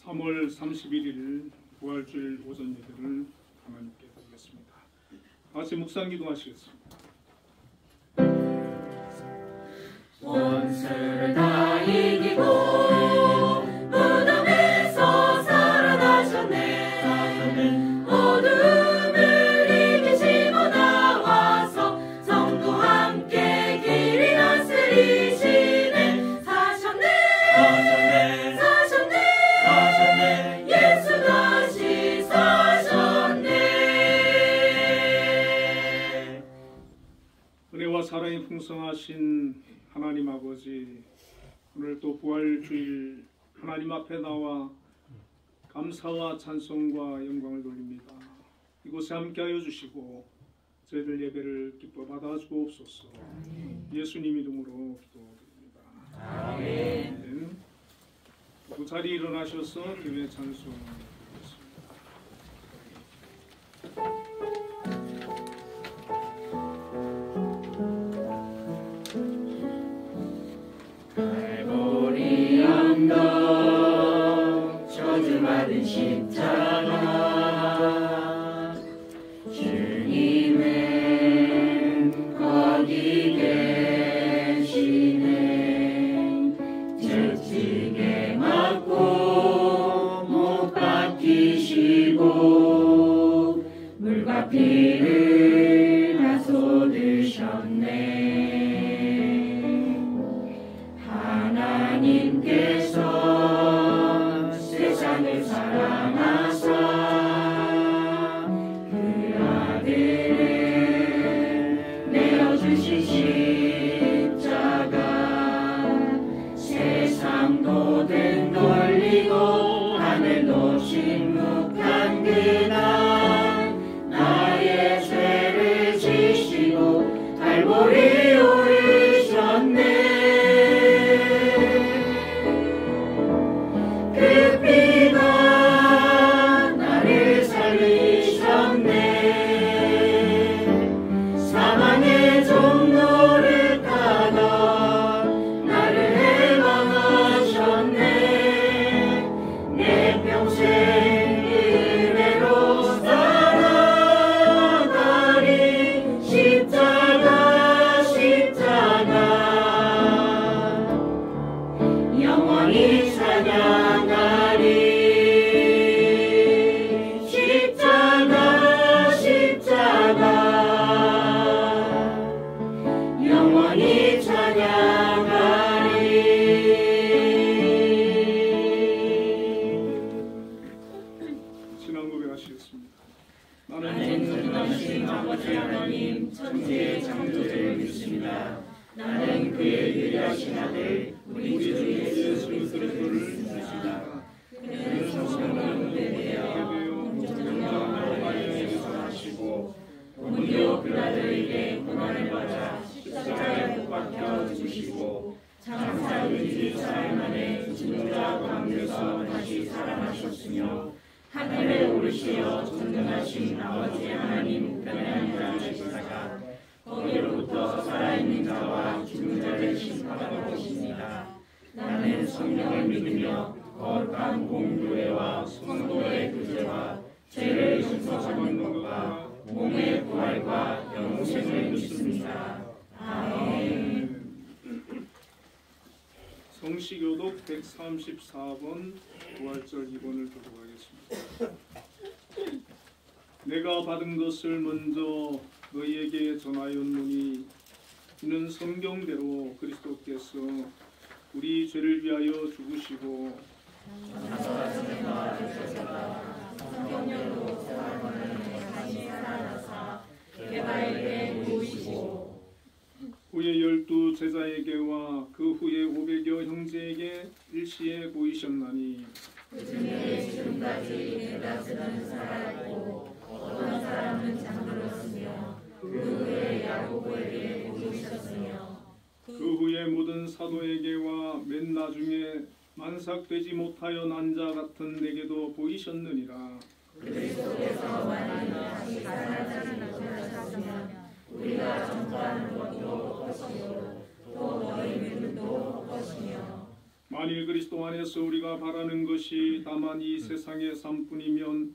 3월 31일 부활주일 오전 예배를 하나님께 드리겠습니다. 같이 묵상 기도하시겠습니다. 원수를 다 이기고 무덤에서 살아나셨네. 어둠을 이기시고 나와서 성도 함께 길이 다스리시네. 사셨네 예수 다시 사셨네. 은혜와 사랑이 풍성하신 하나님 아버지, 오늘 또 부활주일 하나님 앞에 나와 감사와 찬송과 영광을 돌립니다. 이곳에 함께하여 주시고 저희들 예배를 기뻐 받아주옵소서. 예수님 이름으로 기도드립니다. 아멘. 그 자리 일어나셔서 교회 찬송드리겠습니다. 저주받은 십자가 주님은 거기 계시네. 채찍에 맞고 못 박히시고 물과 피를 다 쏟으셨네. 하나님께서 세상을 사랑하사 그 아들을 내어주신 십자가 세상 모든 돌리고 하늘도 침묵한 그날 나의 죄를 지시고 갈보리 오르셨네. 그 피가 나를 살리셨네. 사망의 종로를 타다 나를 해방하셨네. 내 평생 은혜로 살아가리. 십자가 영원히 찬양하리. 십자가 영원히 찬양하리. 신앙 고백하시겠습니다. 나는 전능하신 아버지 하나님 천지의 창조주를 믿습니다. 나는 그의 유일하신 아들 우리 주 예수 그리스도를 믿습니다. 그는 성령으로 되되어 공중전장으로 마리아에서 하시고 본디오 빌라도에게 고난을 받아 십자가에 못 박혀 죽으시고 장사일지 사흘 만에 죽은 자 가운데서 다시 살아나셨으며 하늘에 오르시어 전능하신 아버지 하나님 우편에 앉아 계시다가 거기로부터 살아있는 자와 죽은 자를 심판하러 오십니다. 나는 성령을 믿으며 거룩한 공교회와 성도의 구제와 죄를 용서받는 것과 몸의 부활과 영생을 믿습니다. 아멘. 성시교독 134번 부활절 2번을 들고 가겠습니다. 내가 받은 것을 먼저 너희에게 전하였노니 이는 성경대로 그리스도께서 우리 죄를 위하여 죽으시고 성경대로 사람을 다시 살아나사 개바에게 보이시고 후에 12 제자에게와 그 후에 500여 형제에게 일시에 보이셨나니 그 중에 지금까지 베드로는 살아있고 어떤 사람은 잠들었으며 그 후에 야고보에게 보이셨으며 그 후에 모든 사도에게와 맨 나중에 만삭되지 못하여 난 자 같은 내게도 보이셨느니라. 그리스도께서 만일 다시 살아나지 못하셨으면 우리가 전파하는 것도 헛것이요 또 너희 믿음도 헛것이며 만일 그리스도 안에서 우리가 바라는 것이 다만 이 세상의 삶뿐이면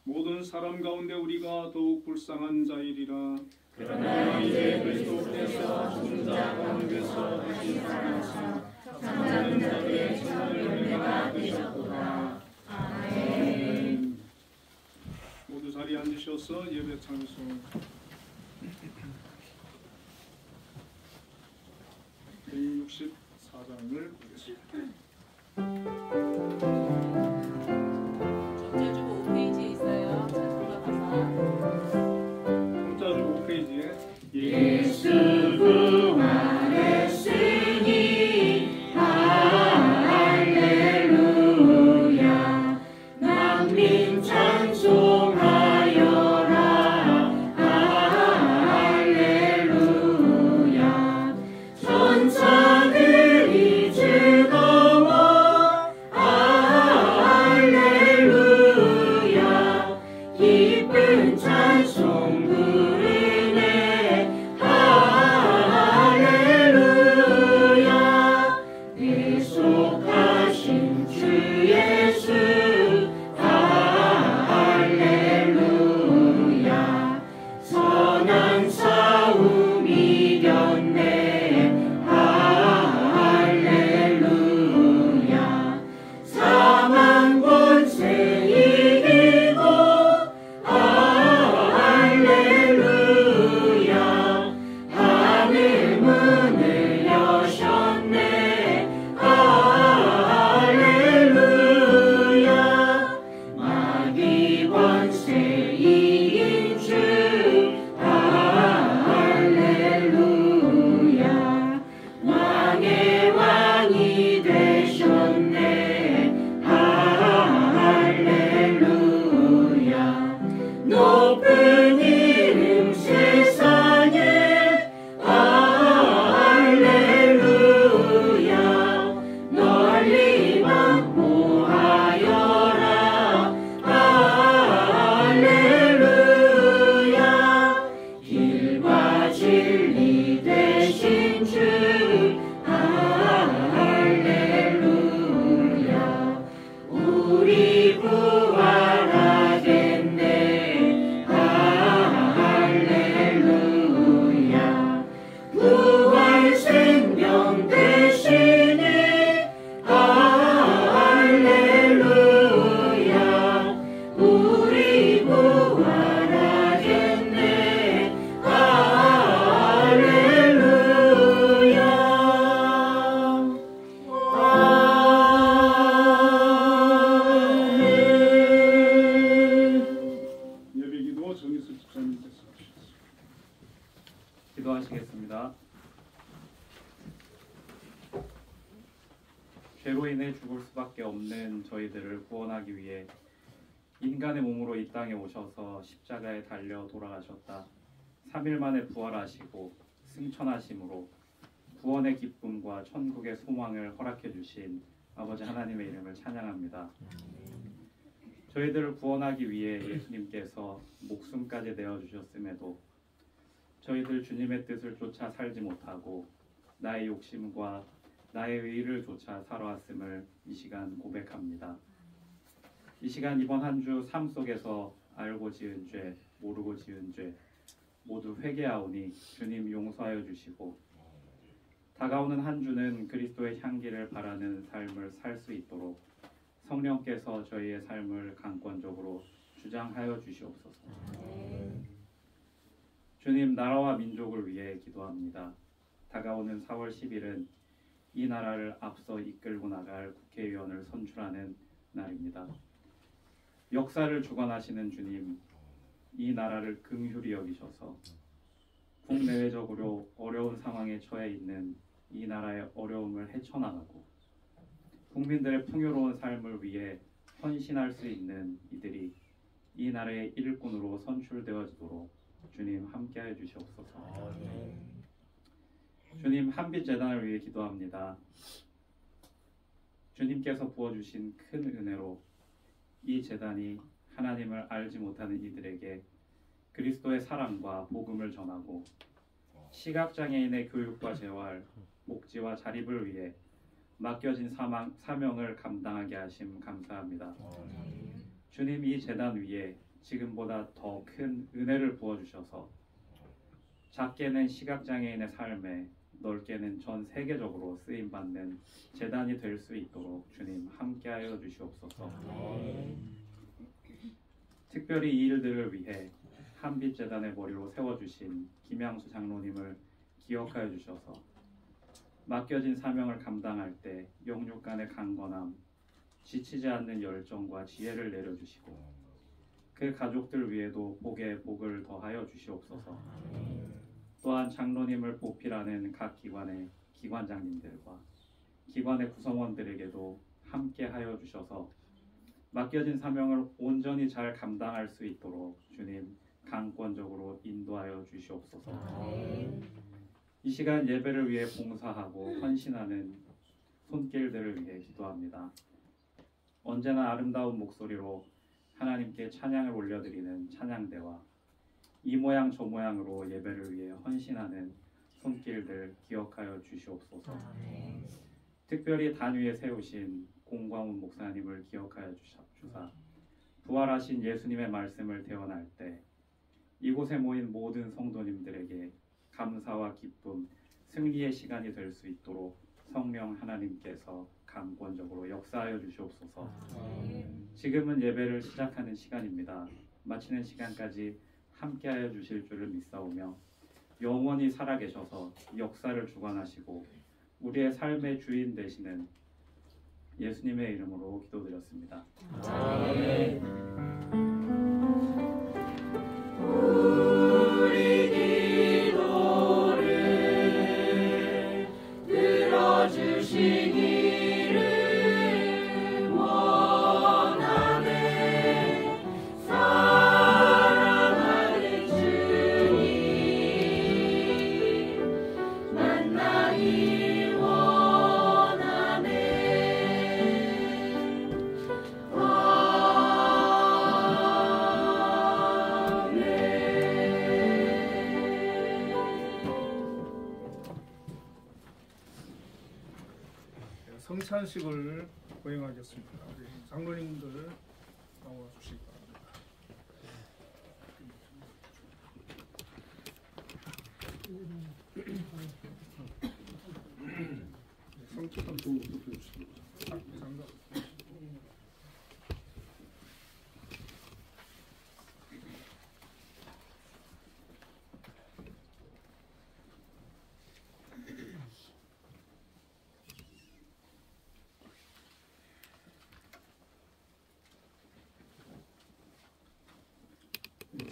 모든 사람 가운데 우리가 더욱 불쌍한 자이리라. 그러나 이제 그리스도께서 죽은 자 가운데서 다시 살아나사 잠자는 자들의 정말 열매가 되셨도다. 아멘. 모두 자리에 앉으셔서 예배 찬송. (164장을) 보겠습니다. 전자주보 5페이지에 있어요. 자, 돌아가서. 문자주 5페이지에 예수 부활했으니 할렐루야. 만민 찬송하여라. 할렐루야. 천사들이 즐거워. 할렐루야. 기쁜 찬송 부르네. 할렐루야. 대속하신 주 예수. 할렐루야. 선한 싸움 이겼네. 할렐루야. 사망 권세 이기고. 할렐루야. 하늘 문을 여셨네. 할렐루야. 마귀 권세 이긴 주. 할렐루야. 왕의 왕이 되셨네. 할렐루야. 높은 이름 세상에. 할렐루야. 널리 만보하여라. 할렐루야. 길과 진리 되신 주. 할렐루야. 우리 부활하겠네. 할렐루야. 부활 생명 되시니. 할렐루야. 우리 부활하겠네. 할렐루야. 아멘. 예배기도 정희수 집사님께서 하시겠습니다. 기도하시겠습니다. 죄로 인해 죽을 수밖에 없는 저희들을 구원하기 위해 인간의 몸으로 이 땅에 오셔서 십자가에 달려 돌아가셨다. 3일 만에 부활하시고 승천하심으로 구원의 기쁨과 천국의 소망을 허락해 주신 아버지 하나님의 이름을 찬양합니다. 저희들을 구원하기 위해 예수님께서 목숨까지 내어주셨음에도 저희들 주님의 뜻을 쫓아 살지 못하고 나의 욕심과 나의 의를 쫓아 살아왔음을 이 시간 고백합니다. 이 시간 이번 한 주 삶 속에서 알고 지은 죄, 모르고 지은 죄 모두 회개하오니 주님 용서하여 주시고 다가오는 한 주는 그리스도의 향기를 바라는 삶을 살 수 있도록 성령께서 저희의 삶을 강권적으로 주장하여 주시옵소서. 주님, 나라와 민족을 위해 기도합니다. 다가오는 4월 10일은 이 나라를 앞서 이끌고 나갈 국회의원을 선출하는 날입니다. 역사를 주관하시는 주님, 이 나라를 긍휼히 여기셔서 국내외적으로 어려운 상황에 처해 있는 이 나라의 어려움을 헤쳐나가고 국민들의 풍요로운 삶을 위해 헌신할 수 있는 이들이 이 나라의 일꾼으로 선출되어지도록 주님 함께하여 주시옵소서. 주님, 한빛재단을 위해 기도합니다. 주님께서 부어주신 큰 은혜로 이 재단이 하나님을 알지 못하는 이들에게 그리스도의 사랑과 복음을 전하고 시각장애인의 교육과 재활, 복지와 자립을 위해 맡겨진 사명을 감당하게 하심 감사합니다. 주님, 이 제단 위에 지금보다 더 큰 은혜를 부어주셔서 작게는 시각장애인의 삶에, 넓게는 전 세계적으로 쓰임받는 제단이 될 수 있도록 주님 함께하여 주시옵소서. 특별히 이 일들을 위해 한빛 재단의 머리로 세워주신 김양수 장로님을 기억하여 주셔서 맡겨진 사명을 감당할 때 영육 간의 강건함, 지치지 않는 열정과 지혜를 내려주시고 그 가족들 위에도 복에 복을 더하여 주시옵소서. 또한 장로님을 보필하는 각 기관의 기관장님들과 기관의 구성원들에게도 함께하여 주셔서 맡겨진 사명을 온전히 잘 감당할 수 있도록 주님 강권적으로 인도하여 주시옵소서. 이 시간 예배를 위해 봉사하고 헌신하는 손길들을 위해 기도합니다. 언제나 아름다운 목소리로 하나님께 찬양을 올려드리는 찬양대와 이 모양 저 모양으로 예배를 위해 헌신하는 손길들 기억하여 주시옵소서. 특별히 단위에 세우신 공광훈 목사님을 기억하여 주사 부활하신 예수님의 말씀을 대언할 때 이곳에 모인 모든 성도님들에게 감사와 기쁨, 승리의 시간이 될 수 있도록 성령 하나님께서 강권적으로 역사하여 주시옵소서. 지금은 예배를 시작하는 시간입니다. 마치는 시간까지 함께하여 주실 줄을 믿사오며 영원히 살아계셔서 역사를 주관하시고 우리의 삶의 주인 되시는 예수님의 이름으로 기도드렸습니다. 아멘. 성찬식을 거행하겠습니다. 우리 장로님들 나와 주시기 바랍니다. 성찬 좀 주십시오. 장갑.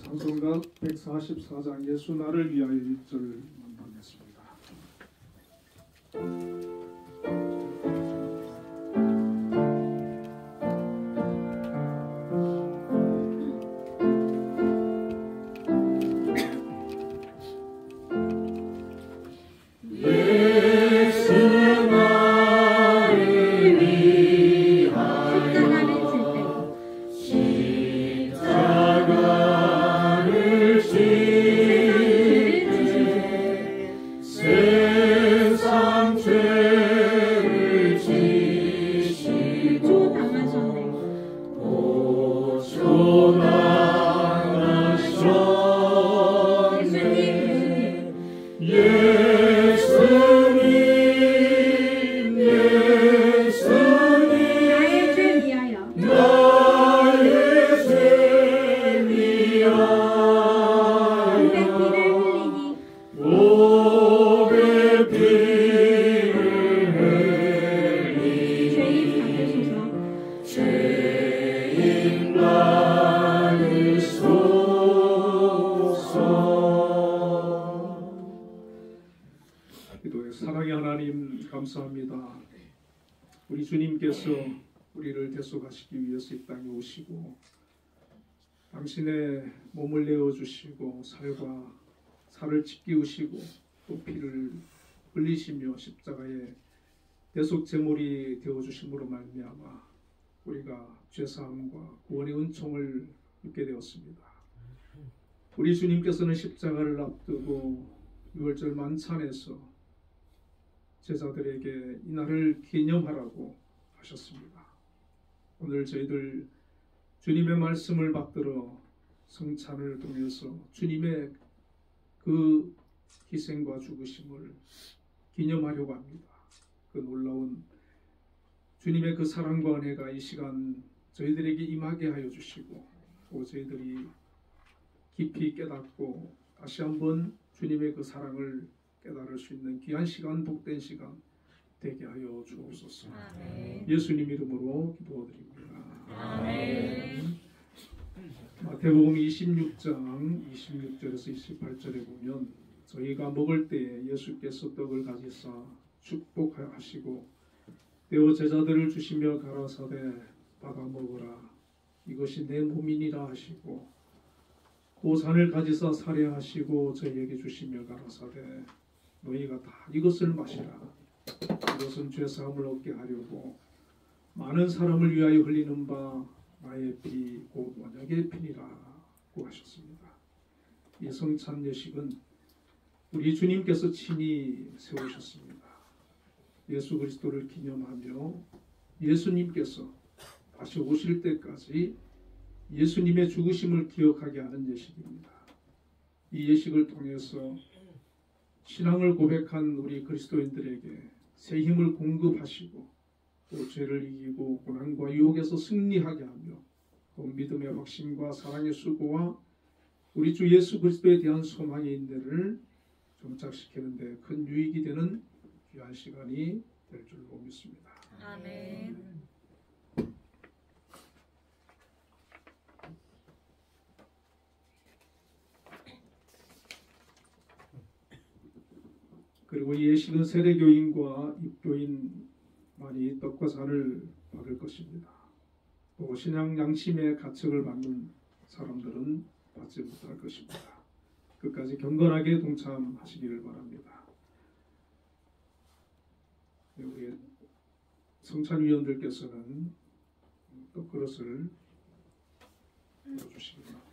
찬송가 144장 예수 나를 위하여 1절 만나겠습니다. 사랑의 하나님 감사합니다. 우리 주님께서 우리를 대속하시기 위해서 이 땅에 오시고 당신의 몸을 내어주시고 살을 지키우시고 또 피를 흘리시며 십자가에 대속 제물이 되어주심으로 말미암아 우리가 죄사함과 구원의 은총을 입게 되었습니다. 우리 주님께서는 십자가를 앞두고 6월절 만찬에서 제자들에게 이날을 기념하라고 하셨습니다. 오늘 저희들 주님의 말씀을 받들어 성찬을 통해서 주님의 그 희생과 죽으심을 기념하려고 합니다. 그 놀라운 주님의 그 사랑과 은혜가 이 시간 저희들에게 임하게 하여 주시고 또 저희들이 깊이 깨닫고 다시 한번 주님의 그 사랑을 깨달을 수 있는 귀한 시간, 복된 시간 되게 하여 주옵소서. 아멘. 예수님 이름으로 기도드립니다. 아멘. 마태복음 26장 26절에서 28절에 보면 저희가 먹을 때에 예수께서 떡을 가지사 축복하시고 떼어 제자들을 주시며 가라사대 받아 먹으라 이것이 내 몸이니라 하시고 또 잔을 가지사 살해하시고 저희에게 주시며 가라사대 너희가 다 이것을 마시라 이것은 죄사함을 얻게 하려고 많은 사람을 위하여 흘리는 바 나의 피 곧 언약의 피니라고 하셨습니다. 이 성찬 예식은 우리 주님께서 친히 세우셨습니다. 예수 그리스도를 기념하며 예수님께서 다시 오실 때까지 예수님의 죽으심을 기억하게 하는 예식입니다. 이 예식을 통해서 신앙을 고백한 우리 그리스도인들에게 새 힘을 공급하시고 또 죄를 이기고 고난과 유혹에서 승리하게 하며 또 믿음의 확신과 사랑의 수고와 우리 주 예수 그리스도에 대한 소망의 인내를 정착시키는 데 큰 유익이 되는 귀한 시간이 될 줄로 믿습니다. 아멘. 그리고 이 예식은 세례교인과 입교인만이 떡과 잔을 받을 것입니다. 또 신앙 양심의 가책을 받는 사람들은 받지 못할 것입니다. 끝까지 경건하게 동참하시기를 바랍니다. 우리 성찬위원들께서는 떡그릇을 넣어주시기 바랍니다.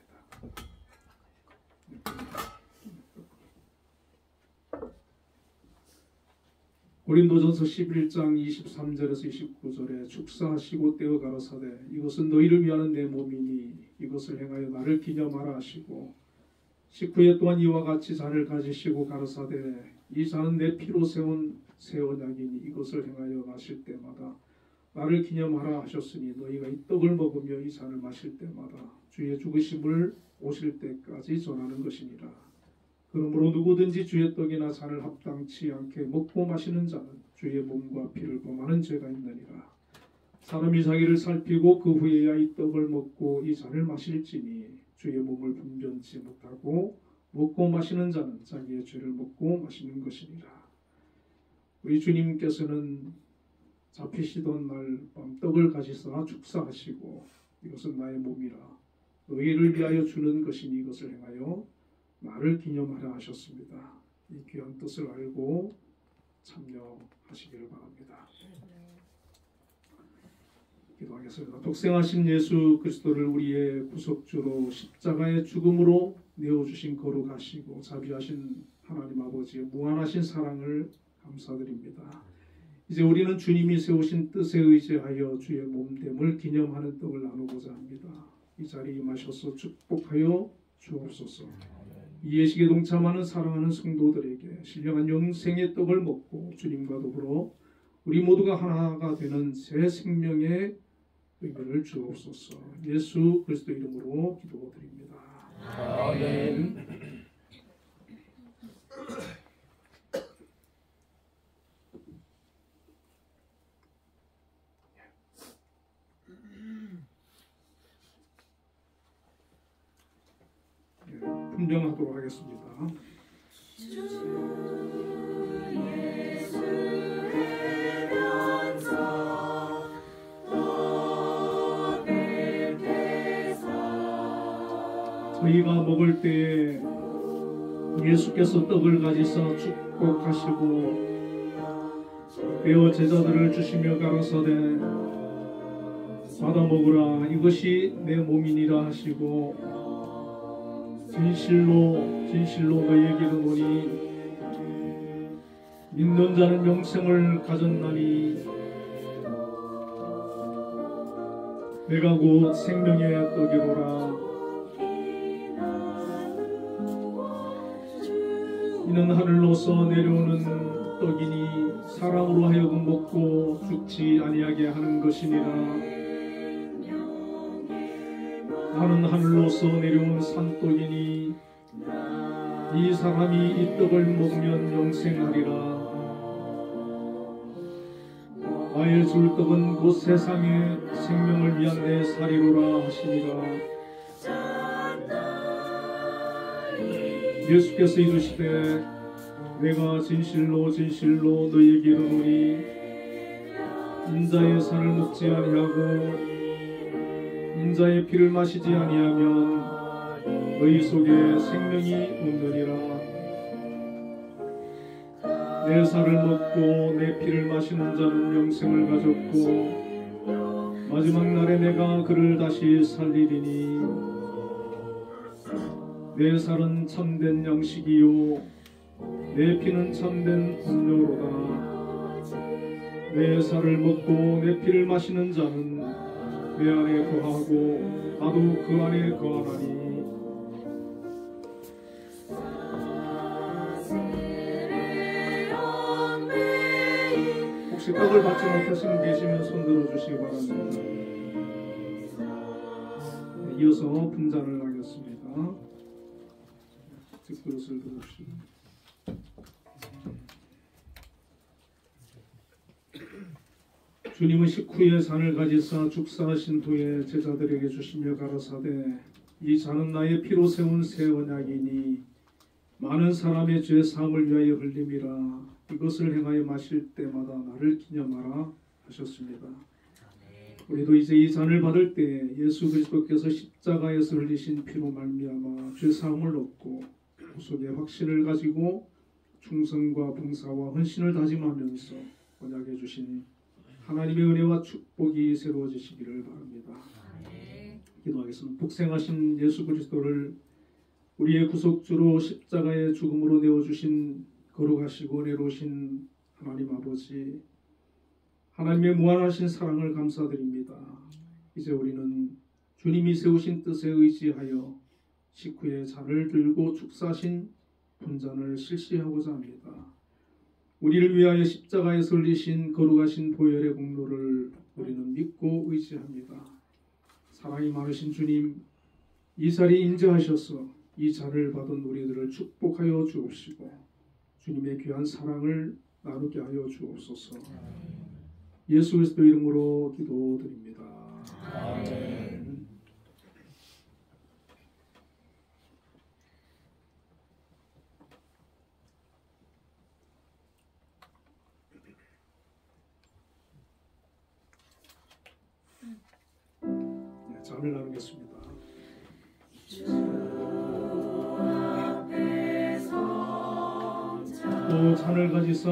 고린도전서 11장 23절에서 29절에 축사하시고 떼어 가라사대 이것은 너희를 위하는 내 몸이니 이것을 행하여 나를 기념하라 하시고 식후에 또한 이와 같이 잔을 가지시고 가라사대 이 잔은 내 피로 세운 새 언약이니 이것을 행하여 마실 때마다 나를 기념하라 하셨으니 너희가 이 떡을 먹으며 이 잔을 마실 때마다 주의 죽으심을 오실 때까지 전하는 것이니라. 그러므로 누구든지 주의 떡이나 잔을 합당치 않게 먹고 마시는 자는 주의 몸과 피를 범하는 죄가 있느니라. 사람이 자기를 살피고 그 후에야 이 떡을 먹고 이 잔을 마실지니 주의 몸을 분변치 못하고 먹고 마시는 자는 자기의 죄를 먹고 마시는 것이니라. 우리 주님께서는 잡히시던 날 밤 떡을 가지사 축사하시고 이것은 나의 몸이라 너희를 위하여 주는 것이니 이것을 행하여 나를 기념하라 하셨습니다. 이 귀한 뜻을 알고 참여하시기를 바랍니다. 기도하겠습니다. 독생하신 예수 그리스도를 우리의 구속주로 십자가의 죽음으로 내어주신 거룩하시고 자비하신 하나님 아버지의 무한하신 사랑을 감사드립니다. 이제 우리는 주님이 세우신 뜻에 의지하여 주의 몸됨을 기념하는 떡을 나누고자 합니다. 이 자리에 임하셔서 축복하여 주옵소서. 이 예식에 동참하는 사랑하는 성도들에게 신령한 영생의 떡을 먹고 주님과 더불어 우리 모두가 하나가 되는 새 생명의 의미를 주옵소서. 예수 그리스도 이름으로 기도드립니다. 아멘. 훈련하도록 하겠습니다. 저희가 먹을 때에 예수께서 떡을 가지사 축복하시고 떼어 제자들을 주시며 가라사대 받아 먹으라 이것이 내 몸이니라 하시고 진실로 너희에게 이르노니 믿는 자는 영생을 가졌나니 내가 곧 생명의 떡이로라. 이는 하늘로서 내려오는 떡이니 사람으로 하여금 먹고 죽지 아니하게 하는 것이니라. 나는 하늘로서 내려온 산떡이니 이 사람이 이 떡을 먹으면 영생하리라. 나의 줄 떡은 곧 세상의 생명을 위한 내 살이로라 하시니라. 예수께서 이르시되 내가 진실로 진실로 너희에게 이르노니 인자의 살을 먹지 아니하고 인자의 피를 마시지 아니하면 너희 속에 생명이 없느니라. 내 살을 먹고 내 피를 마시는 자는 영생을 가졌고 마지막 날에 내가 그를 다시 살리리니 내 살은 참된 양식이요 내 피는 참된 음료로다. 내 살을 먹고 내 피를 마시는 자는 내 안에 거하고 나도 그 안에 거하나니 혹시 떡을 받지 못하시는 분 계시면 손 들어주시기 바랍니다. 이어서 분잔을 하겠습니다. 뒷그릇을 들어주시고 주님은 식후에 잔을 가지사 축사하신 후에 제자들에게 주시며 가라사대 이 잔은 나의 피로 세운 새 언약이니 많은 사람의 죄 사함을 위하여 흘림이라. 이것을 행하여 마실 때마다 나를 기념하라 하셨습니다. 우리도 이제 이 잔을 받을 때 예수 그리스도께서 십자가에서 흘리신 피로 말미암아 죄 사함을 얻고 구속의 확신을 가지고 충성과 봉사와 헌신을 다짐하면서 언약해 주신 하나님의 은혜와 축복이 새로워지시기를 바랍니다. 기도하겠습니다. 복생하신 예수 그리스도를 우리의 구속주로 십자가의 죽음으로 내어주신 거룩하시고 은혜로우신 하나님 아버지, 하나님의 무한하신 사랑을 감사드립니다. 이제 우리는 주님이 세우신 뜻에 의지하여 식후에 잔을 들고 축사하신 분잔을 실시하고자 합니다. 우리를 위하여 십자가에서 흘리신 거룩하신 보혈의 공로를 우리는 믿고 의지합니다. 사랑이 많으신 주님, 이 자리에 인정하셔서 이 잔을 받은 우리들을 축복하여 주옵시고 주님의 귀한 사랑을 나누게 하여 주옵소서. 예수 그리스도 이름으로 기도드립니다. 아멘. 네, 잔을 나누겠습니다. 또 잔을 가지사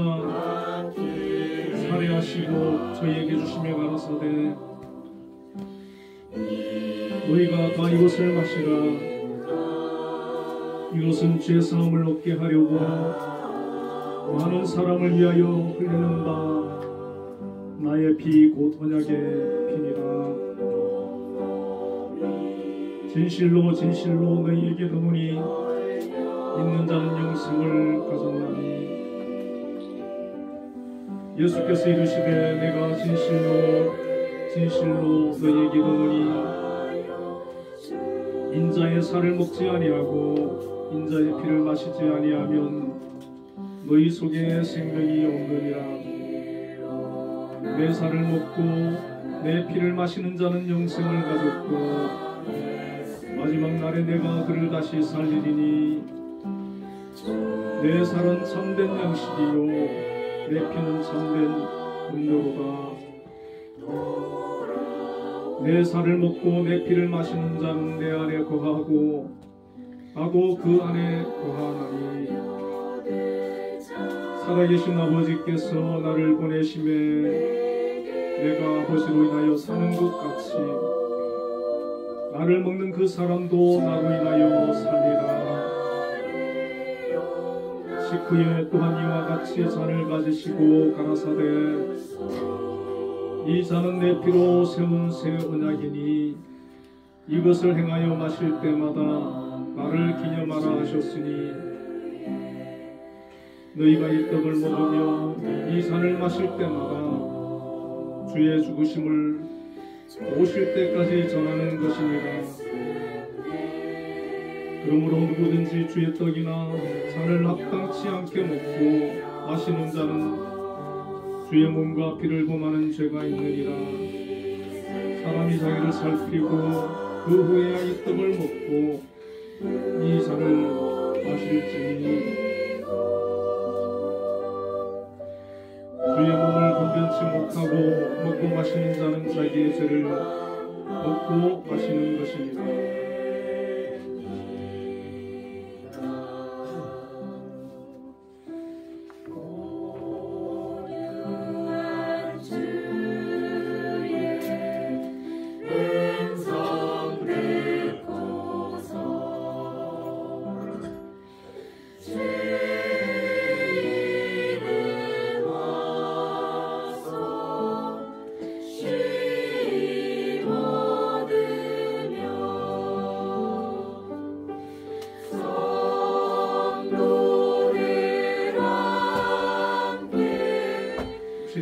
살해하시고 저희에게 주시며 가라사대 너희가 다 이것을 마시라. 이것은 죄사함을 얻게 하려고 많은 사람을 위하여 흘리는 바 나의 피 곧 언약의 피니라. 진실로 진실로 너희에게 이르노니 믿는 자는 영생을 가졌나니 예수께서 이르시되 내가 진실로 진실로 너희에게 이르노니 인자의 살을 먹지 아니하고 인자의 피를 마시지 아니하면 너희 속에 생명이 없느니라. 내 살을 먹고 내 피를 마시는 자는 영생을 가졌고 마지막 날에 내가 그를 다시 살리리니 내 살은 참된 양식이요 내 피는 참된 음료로다. 내 살을 먹고 내 피를 마시는 자는 내 안에 거하고 나도 그 안에 거하나니 살아계신 아버지께서 나를 보내심에 내가 아버지로 인하여 사는 것 같이 나를 먹는 그 사람도 나로 인하여 살리라. 식후에 또한 이와 같이 잔을 가지시고 가라사대 이 잔은 내 피로 세운 새 언약이니 이것을 행하여 마실 때마다 나를 기념하라 하셨으니 너희가 이 떡을 먹으며 이 잔을 마실 때마다 주의 죽으심을 오실 때까지 전하는 것이니라. 그러므로 누구든지 주의 떡이나 잔을 합당치 않게 먹고 마시는 자는 주의 몸과 피를 범하는 죄가 있느니라. 사람이 자기를 살피고 그 후에야 이 떡을 먹고 이 잔을 마실지니 주의 몸을 분변치 못하고 먹고 마시는 자는 자기의 죄를 먹고 마시는 것이니라.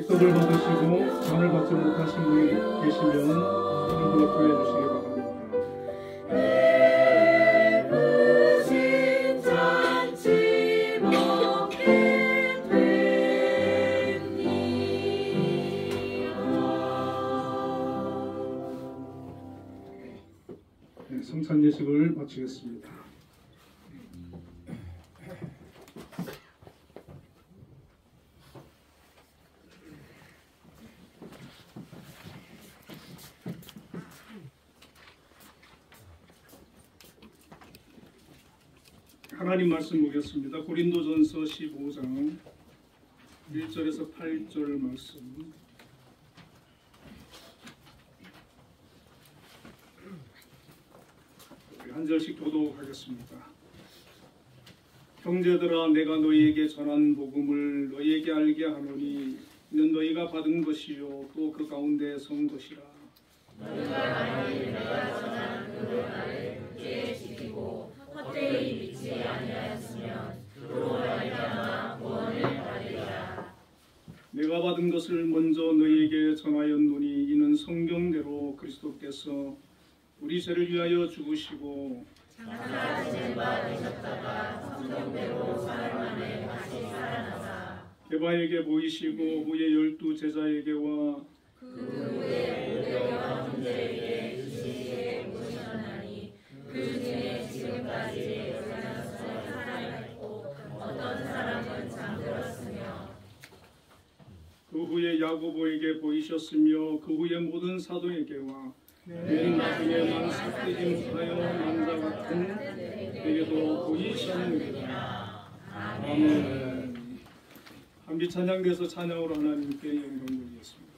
떡을 받으시고 잔을 받지 못하신 분이 계시면 손을 들어 구해 주시기 바랍니다. 네, 성찬 예식을 마치겠습니다. 하나님 말씀 보겠습니다. 고린도전서 15장 1절에서 8절 말씀. 한 절씩 교독하겠습니다. 형제들아, 내가 너희에게 전한 복음을 너희에게 알게 하노니 이는 너희가 받은 것이요 또 그 가운데 선 것이라. 너희가 내가 전한 그 말을 굳게 지키고 헛되이 믿지 아니하였으면 그로 말미암아 구원을 받으리라. 내가 받은 것을 먼저 너희에게 전하였노니 이는 성경대로 그리스도께서 우리 죄를 위하여 죽으시고 장사하신 바 되셨다가 성경대로 사흘 만에 다시 살아나사 게바에게 보이시고 후에 12 제자에게와 그 후에 무교와 형제에게 이시에 보이셨나니 그 중에 지금까지 여자로서 살아있고 어떤 사람은 잠들었으며 그 후에 야고보에게 보이셨으며 그 후에 모든 사도에게와 맨 나중에 만삭되지 하여 남자 같은 내게도 보이셨느니라. 아멘. 한비 찬양돼서 찬양으로 하나님께 영광 돌리겠습니다.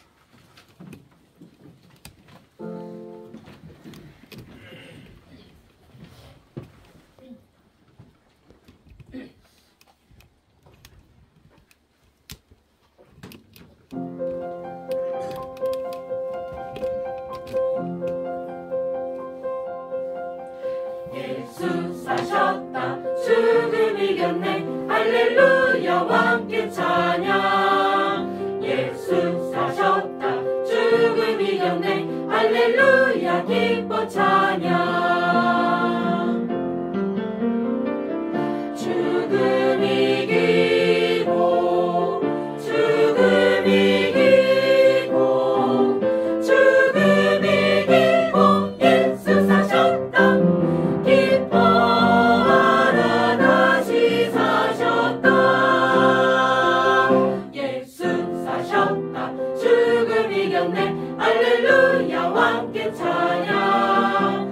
예수 사셨다 죽음 이겼네 할렐루야 왕께 찬양. 예수 사셨다 죽음 이겼네 할렐루야 기뻐 찬양. 죽음 이기고 죽음 이기고 죽음 이기고 예수 사셨다 기뻐하라 다시 사셨다. 예수 사셨다 죽음 이겼네 할렐루야 왕께 찬양.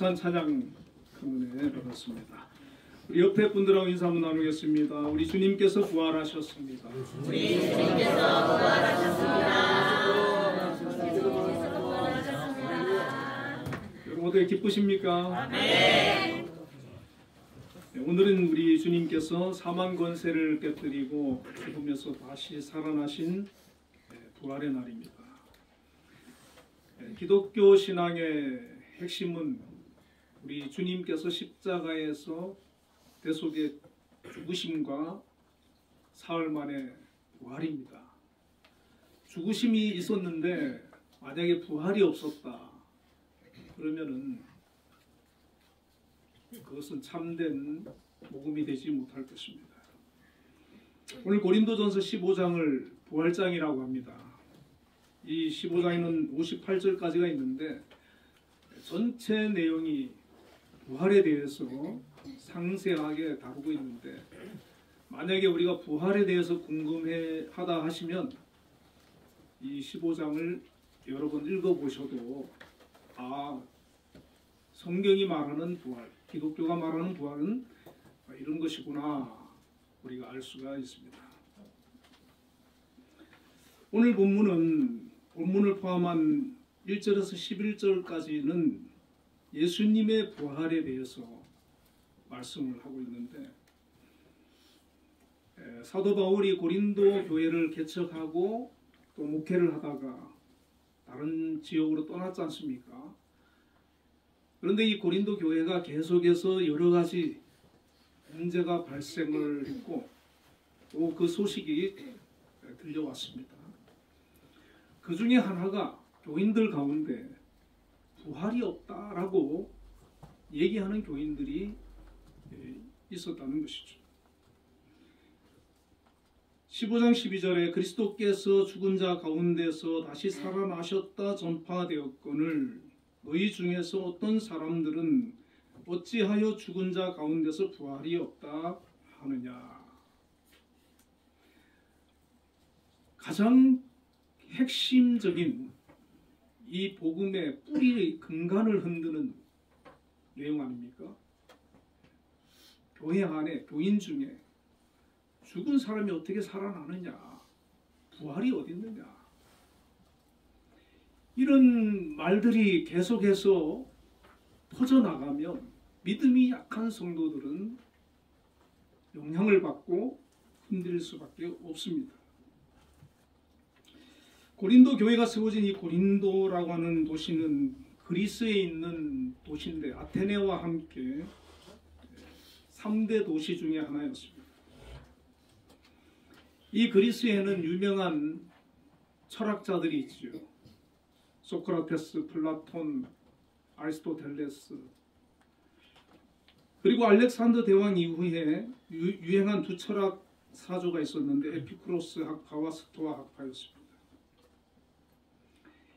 감사한 찬양 한번에 받았습니다. 우리 옆에 분들하고 인사 한번 나누겠습니다. 우리 주님께서 부활하셨습니다. 우리 주님께서 부활하셨습니다. 여러분 어떻게 기쁘십니까? 네. 오늘은 우리 주님께서 사망 권세를 깨뜨리고 죽음에서 다시 살아나신 부활의 날입니다. 기독교 신앙의 핵심은 우리 주님께서 십자가에서 대속의 죽으심과 사흘 만에 부활입니다. 죽으심이 있었는데 만약에 부활이 없었다 그러면은 그것은 참된 복음이 되지 못할 것입니다. 오늘 고린도전서 15장을 부활장이라고 합니다. 이 15장에는 58절까지가 있는데 전체 내용이 부활에 대해서 상세하게 다루고 있는데 만약에 우리가 부활에 대해서 궁금해하다 하시면 이 15장을 여러 번 읽어보셔도 성경이 말하는 부활, 기독교가 말하는 부활은 이런 것이구나 우리가 알 수가 있습니다. 오늘 본문을 포함한 1절에서 11절까지는 예수님의 부활에 대해서 말씀을 하고 있는데 사도 바울이 고린도 교회를 개척하고 또 목회를 하다가 다른 지역으로 떠났지 않습니까? 그런데 이 고린도 교회가 계속해서 여러 가지 문제가 발생을 했고 또 그 소식이 들려왔습니다. 그 중에 하나가 교인들 가운데 부활이 없다라고 얘기하는 교인들이 있었다는 것이죠. 15장 12절에 그리스도께서 죽은 자 가운데서 다시 살아나셨다 전파되었거늘 너희 중에서 어떤 사람들은 어찌하여 죽은 자 가운데서 부활이 없다 하느냐. 가장 핵심적인 이 복음의 뿌리의 근간을 흔드는 내용 아닙니까? 교회 안에 교인 중에 죽은 사람이 어떻게 살아나느냐, 부활이 어디 있느냐, 이런 말들이 계속해서 퍼져나가면 믿음이 약한 성도들은 영향을 받고 흔들릴 수밖에 없습니다. 고린도 교회가 세워진 이 고린도라고 하는 도시는 그리스에 있는 도시인데 아테네와 함께 3대 도시 중에 하나였습니다. 이 그리스에는 유명한 철학자들이 있죠. 소크라테스, 플라톤, 아리스토텔레스, 그리고 알렉산더 대왕 이후에 유행한 두 철학 사조가 있었는데 에피쿠로스 학파와 스토아 학파였습니다.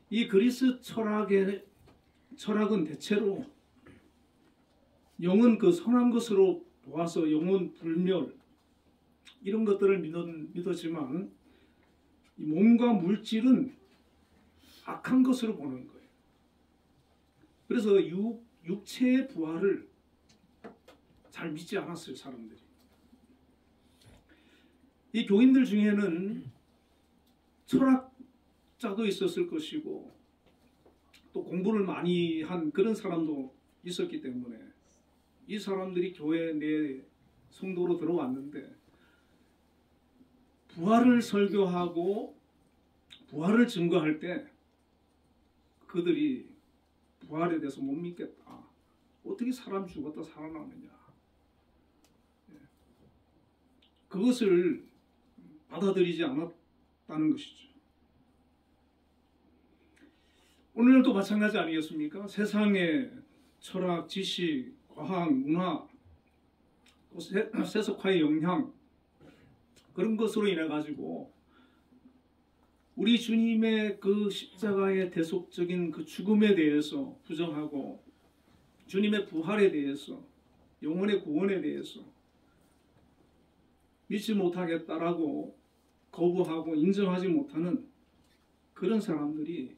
이 그리스 철학은 대체로 영은 그 선한 것으로 보아서 영혼 불멸 이런 것들을 믿었지만 이 몸과 물질은 악한 것으로 보는 거예요. 그래서 육체의 부활을 잘 믿지 않았어요, 사람들이. 이 교인들 중에는 철학자도 있었을 것이고 또 공부를 많이 한 그런 사람도 있었기 때문에 이 사람들이 교회 내 성도로 들어왔는데 부활을 설교하고 부활을 증거할 때 그들이 부활에 대해서 못 믿겠다. 어떻게 사람 죽었다 살아나느냐. 그것을 받아들이지 않았다는 것이죠. 오늘도 마찬가지 아니겠습니까? 세상의 철학, 지식, 과학, 문화, 또 세속화의 영향 그런 것으로 인해 가지고 우리 주님의 그 십자가의 대속적인 그 죽음에 대해서 부정하고 주님의 부활에 대해서 영혼의 구원에 대해서 믿지 못하겠다라고 거부하고 인정하지 못하는 그런 사람들이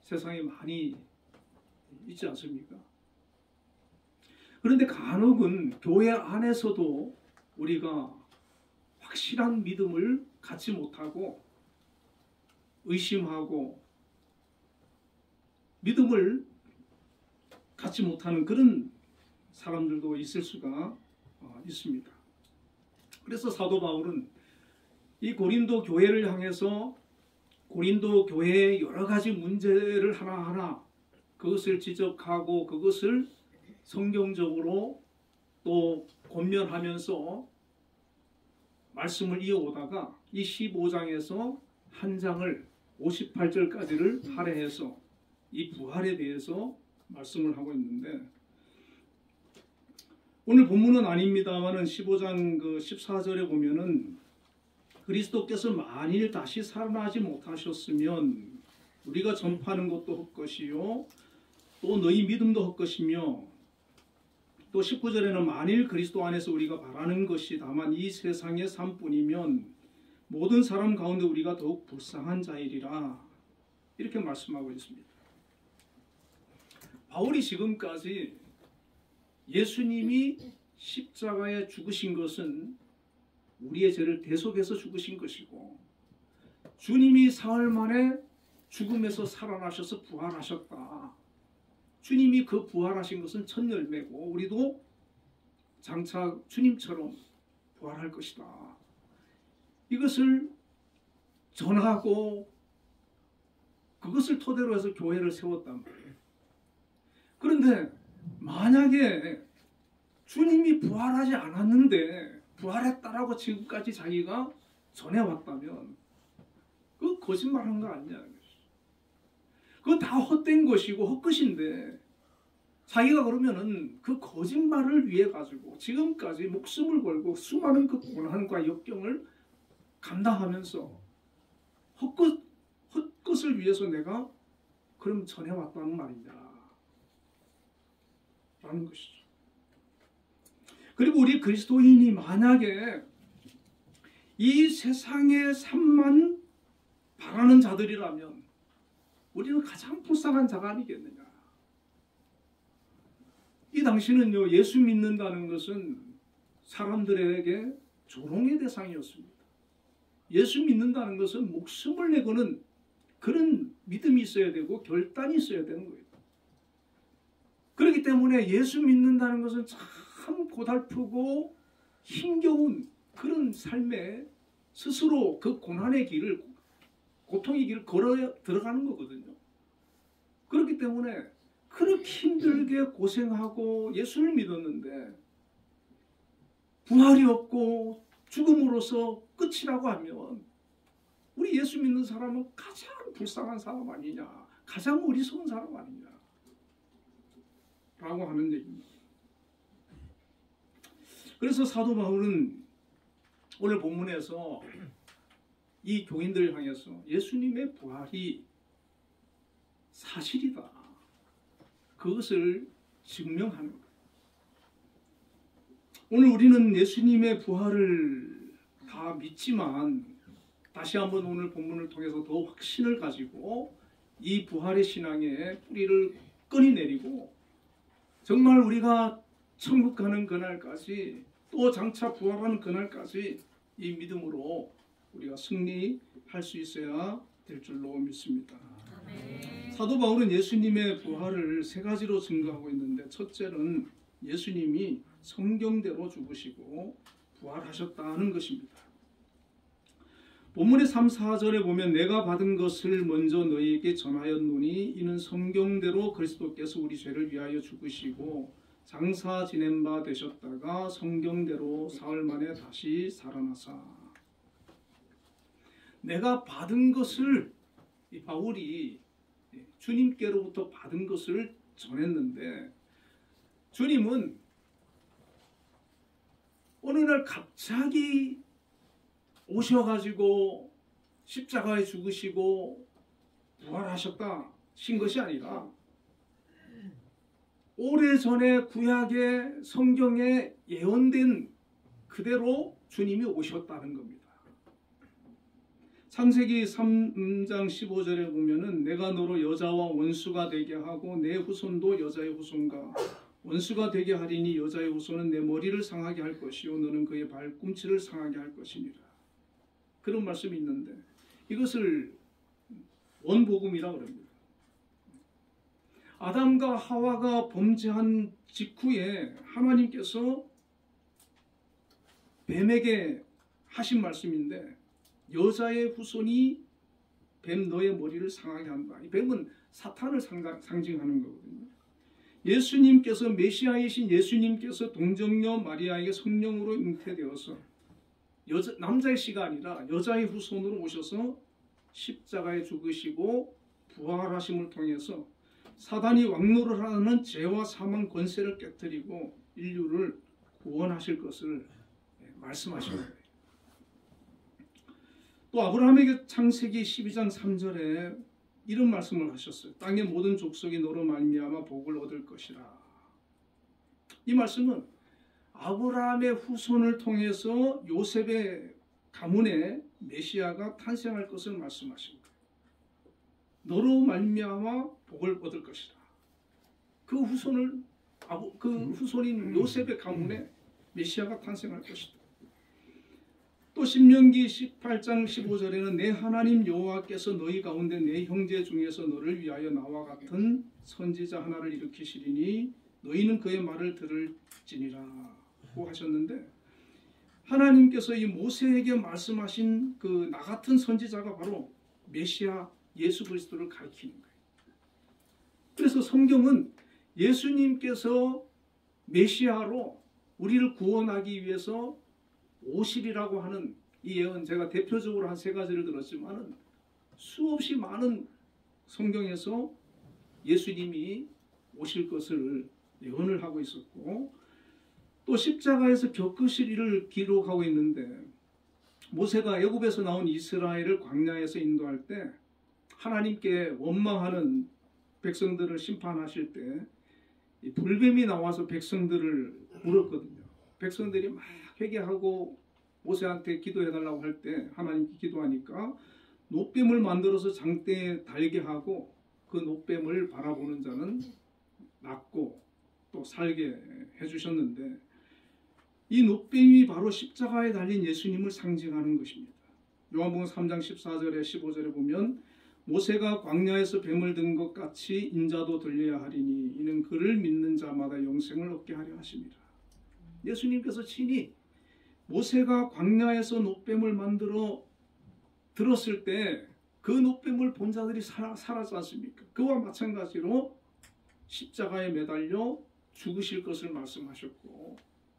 세상에 많이 있지 않습니까? 그런데 간혹은 교회 안에서도 우리가 확실한 믿음을 갖지 못하고 의심하고 믿음을 갖지 못하는 그런 사람들도 있을 수가 있습니다. 그래서 사도 바울은 이 고린도 교회를 향해서 고린도 교회의 여러 가지 문제를 하나하나 그것을 지적하고 그것을 성경적으로 또 권면하면서 말씀을 이어오다가 이 15장에서 한 장을 58절까지를 할애해서 이 부활에 대해서 말씀을 하고 있는데, 오늘 본문은 아닙니다만은 15장 그 14절에 보면은 그리스도께서 만일 다시 살아나지 못하셨으면 우리가 전파하는 것도 헛것이요 또 너희 믿음도 헛것이며, 또 19절에는 만일 그리스도 안에서 우리가 바라는 것이 다만 이 세상의 삶뿐이면 모든 사람 가운데 우리가 더욱 불쌍한 자이리라, 이렇게 말씀하고 있습니다. 바울이 지금까지 예수님이 십자가에 죽으신 것은 우리의 죄를 대속해서 죽으신 것이고, 주님이 사흘 만에 죽음에서 살아나셔서 부활하셨다, 주님이 그 부활하신 것은 첫 열매고 우리도 장차 주님처럼 부활할 것이다, 이것을 전하고 그것을 토대로 해서 교회를 세웠단 말이에요. 그런데 만약에 주님이 부활하지 않았는데 부활했다라고 지금까지 자기가 전해왔다면 그거 거짓말한 거 아니냐, 그거 다 헛된 것이고 헛것인데 자기가 그러면은 그 거짓말을 위해 가지고 지금까지 목숨을 걸고 수많은 그 고난과 역경을 감당하면서 헛것을 위해서 내가 그럼 전해왔다는 말이냐 라는 것이죠. 그리고 우리 그리스도인이 만약에 이 세상의 삶만 바라는 자들이라면 우리는 가장 불쌍한 자가 아니겠느냐. 이 당시는요, 예수 믿는다는 것은 사람들에게 조롱의 대상이었습니다. 예수 믿는다는 것은 목숨을 내고는 그런 믿음이 있어야 되고 결단이 있어야 되는 거예요. 그렇기 때문에 예수 믿는다는 것은 참 고달프고 힘겨운 그런 삶에 스스로 그 고난의 길을, 고통의 길을 걸어 들어가는 거거든요. 그렇기 때문에 그렇게 힘들게 고생하고 예수를 믿었는데 부활이 없고 죽음으로써 끝이라고 하면 우리 예수 믿는 사람은 가장 불쌍한 사람 아니냐, 가장 어리석은 사람 아니냐 라고 하는 얘기입니다. 그래서 사도 바울은 오늘 본문에서 이 교인들을 향해서 예수님의 부활이 사실이다, 그것을 증명하는 거예요. 오늘 우리는 예수님의 부활을 다 믿지만 다시 한번 오늘 본문을 통해서 더 확신을 가지고 이 부활의 신앙에 뿌리를 끈이 내리고 정말 우리가 천국 가는 그날까지 또 장차 부활하는 그날까지 이 믿음으로 우리가 승리할 수 있어야 될 줄로 믿습니다. 사도 바울은 예수님의 부활을 세 가지로 증거하고 있는데, 첫째는 예수님이 성경대로 죽으시고 부활하셨다는 것입니다. 본문의 3, 4절에 보면 내가 받은 것을 먼저 너희에게 전하였노니 이는 성경대로 그리스도께서 우리 죄를 위하여 죽으시고 장사 지낸 바 되셨다가 성경대로 사흘 만에 다시 살아나사. 내가 받은 것을, 이 바울이 주님께로부터 받은 것을 전했는데, 주님은 어느 날 갑자기 오셔가지고 십자가에 죽으시고 부활하셨다 신 것이 아니라 오래전에 구약의 성경에 예언된 그대로 주님이 오셨다는 겁니다. 창세기 3장 15절에 보면은 내가 너로 여자와 원수가 되게 하고 내 후손도 여자의 후손과 원수가 되게 하리니 여자의 후손은 내 머리를 상하게 할 것이요 너는 그의 발꿈치를 상하게 할 것이니라. 그런 말씀이 있는데 이것을 원복음이라고 합니다. 아담과 하와가 범죄한 직후에 하나님께서 뱀에게 하신 말씀인데 여자의 후손이 뱀 너의 머리를 상하게 한다. 이 뱀은 사탄을 상징하는 거거든요. 예수님께서 메시아이신 예수님께서 동정녀 마리아에게 성령으로 잉태되어서 남자의 씨가 아니라 여자의 후손으로 오셔서 십자가에 죽으시고 부활하심을 통해서 사단이 왕노를 하는 죄와 사망 권세를 깨뜨리고 인류를 구원하실 것을 말씀하신 거예요. 또 아브라함에게 창세기 12장 3절에 이런 말씀을 하셨어요. 땅의 모든 족속이 너로 말미암아 복을 얻을 것이라. 이 말씀은 아브라함의 후손을 통해서 요셉의 가문에 메시아가 탄생할 것을 말씀하신 거예요. 너로 말미암아 복을 얻을 것이라. 그 후손인 요셉의 가문에 메시아가 탄생할 것이다. 또 신명기 18장 15절에는 내 하나님 여호와께서 너희 가운데 내 형제 중에서 너를 위하여 나와 같은 선지자 하나를 일으키시리니 너희는 그의 말을 들을지니라고 하셨는데 하나님께서 이 모세에게 말씀하신 그 나 같은 선지자가 바로 메시아 예수 그리스도를 가리키는 거예요. 그래서 성경은 예수님께서 메시아로 우리를 구원하기 위해서 오시리라고 하는 이 예언, 제가 대표적으로 한 세 가지를 들었지만은 수없이 많은 성경에서 예수님이 오실 것을 예언을 하고 있었고 또 십자가에서 겪으실 일을 기록하고 있는데 모세가 애굽에서 나온 이스라엘을 광야에서 인도할 때 하나님께 원망하는 백성들을 심판하실 때 이 불뱀이 나와서 백성들을 물었거든요. 백성들이 막 회개하고 모세한테 기도해달라고 할 때 하나님께 기도하니까 놋뱀을 만들어서 장대에 달게 하고 그 놋뱀을 바라보는 자는 낫고 또 살게 해주셨는데 이 놋뱀이 바로 십자가에 달린 예수님을 상징하는 것입니다. 요한복음 3장 14절에 15절에 보면 모세가 광야에서 뱀을 든 것 같이 인자도 들려야 하리니 이는 그를 믿는 자마다 영생을 얻게 하려 하심이라. 예수님께서 친히 모세가 광야에서 놋뱀을 만들어 들었을 때 그 놋뱀을 본 자들이 살았지 않습니까? 그와 마찬가지로 십자가에 매달려 죽으실 것을 말씀하셨고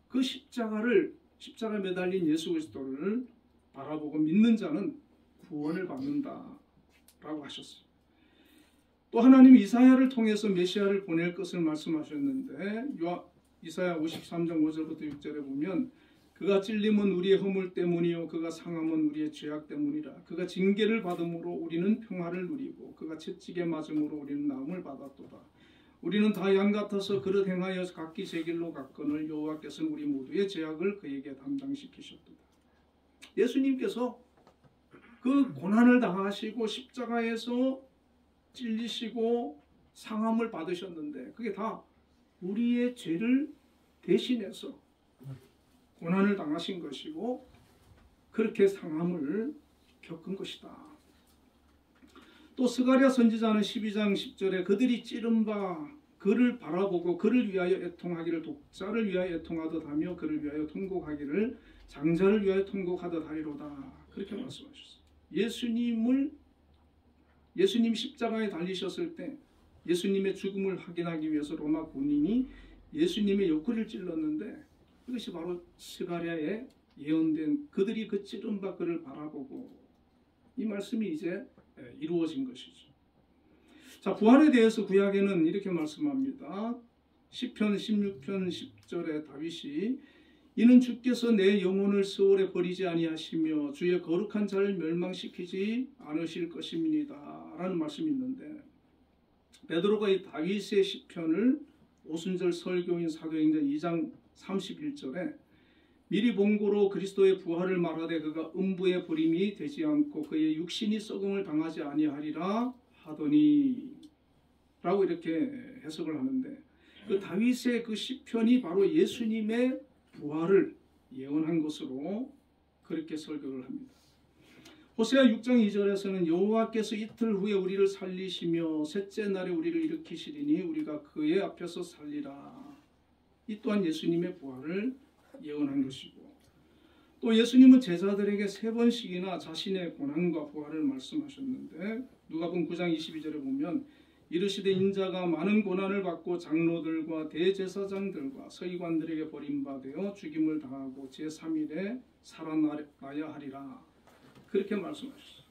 그 십자가에 매달린 예수 그리스도를 바라보고 믿는 자는 구원을 받는다라고 하셨어요. 또 하나님 이사야를 통해서 메시아를 보낼 것을 말씀하셨는데 이사야 53장 5절부터 6절에 보면 그가 찔림은 우리의 허물 때문이요 그가 상함은 우리의 죄악 때문이라. 그가 징계를 받음으로 우리는 평화를 누리고 그가 채찍에 맞음으로 우리는 나음을 받았도다. 우리는 다 양 같아서 그릇 행하여 각기 제 길로 갔거늘 여호와께서는 우리 모두의 죄악을 그에게 담당시키셨도다. 예수님께서 그 고난을 당하시고 십자가에서 찔리시고 상함을 받으셨는데 그게 다 우리의 죄를 대신해서 고난을 당하신 것이고 그렇게 상함을 겪은 것이다. 또 스가랴 선지자는 12장 10절에 그들이 찌른 바 그를 바라보고 그를 위하여 애통하기를 독자를 위하여 애통하듯 하며 그를 위하여 통곡하기를 장자를 위하여 통곡하듯 하리로다. 그렇게 말씀하셨어요. 예수님 십자가에 달리셨을 때 예수님의 죽음을 확인하기 위해서 로마 군인이 예수님의 옆구리를 찔렀는데 이것이 바로 스가랴에 예언된 그들이 그 찌른 바 그를 바라보고 이 말씀이 이제 이루어진 것이죠. 자, 부활에 대해서 구약에는 이렇게 말씀합니다. 시편 16편 10절에 다윗이 이는 주께서 내 영혼을 스올에 버리지 아니하시며 주의 거룩한 자를 멸망시키지 않으실 것입니다 라는 말씀이 있는데 베드로가 이 다윗의 시편을 오순절 설교인 사도행전 2장 31절에 미리 본고로 그리스도의 부활을 말하되 그가 음부의 버림이 되지 않고 그의 육신이 썩음을 당하지 아니하리라 하더니 라고 이렇게 해석을 하는데 그 다윗의 그 시편이 바로 예수님의 부활을 예언한 것으로 그렇게 설교를 합니다. 호세아 6장 2절에서는 여호와께서 이틀 후에 우리를 살리시며 셋째 날에 우리를 일으키시리니 우리가 그의 앞에서 살리라. 이 또한 예수님의 부활을 예언한 것이고, 또 예수님은 제자들에게 3번씩이나 자신의 고난과 부활을 말씀하셨는데 누가복음 9장 22절에 보면 이르시되 인자가 많은 고난을 받고 장로들과 대제사장들과 서기관들에게 버림받아 죽임을 당하고 제3일에 살아나야 하리라. 그렇게 말씀하셨어요.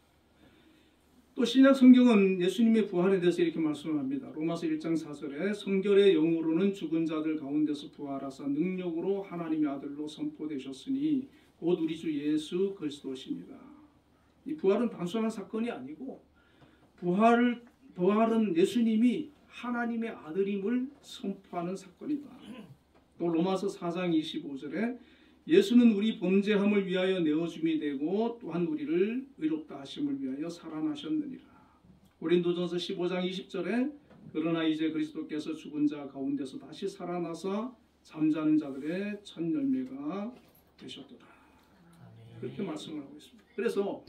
또 신약 성경은 예수님의 부활에 대해서 이렇게 말씀합니다. 로마서 1장 4절에 성결의 영으로는 죽은 자들 가운데서 부활하사 능력으로 하나님의 아들로 선포되셨으니 곧 우리 주 예수 그리스도십니다. 이 부활은 단순한 사건이 아니고 부활은 예수님이 하나님의 아들임을 선포하는 사건이다. 또 로마서 4장 25절에 예수는 우리 범죄함을 위하여 내어줌이 되고 또한 우리를 의롭다 하심을 위하여 살아나셨느니라. 고린도전서 15장 20절에 그러나 이제 그리스도께서 죽은 자 가운데서 다시 살아나서 잠자는 자들의 첫 열매가 되셨도다. 그렇게 말씀을 하고 있습니다. 그래서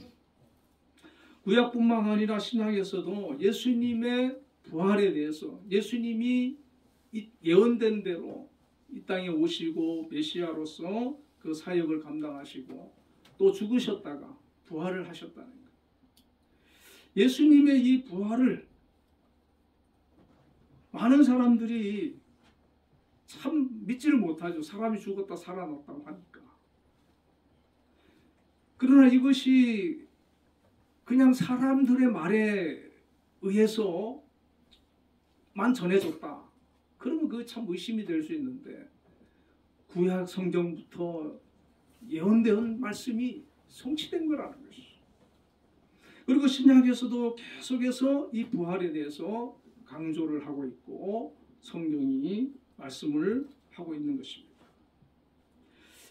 구약뿐만 아니라 신약에서도 예수님의 부활에 대해서 예수님이 예언된 대로 이 땅에 오시고 메시아로서 그 사역을 감당하시고 또 죽으셨다가 부활을 하셨다는 거예요. 예수님의 이 부활을 많은 사람들이 참 믿지를 못하죠. 사람이 죽었다 살아났다고 하니까. 그러나 이것이 그냥 사람들의 말에 의해서만 전해졌다. 그러면 그게 참 의심이 될 수 있는데 구약 성경부터 예언된 말씀이 성취된 거라는 것이죠. 그리고 신약에서도 계속해서 이 부활에 대해서 강조를 하고 있고 성경이 말씀을 하고 있는 것입니다.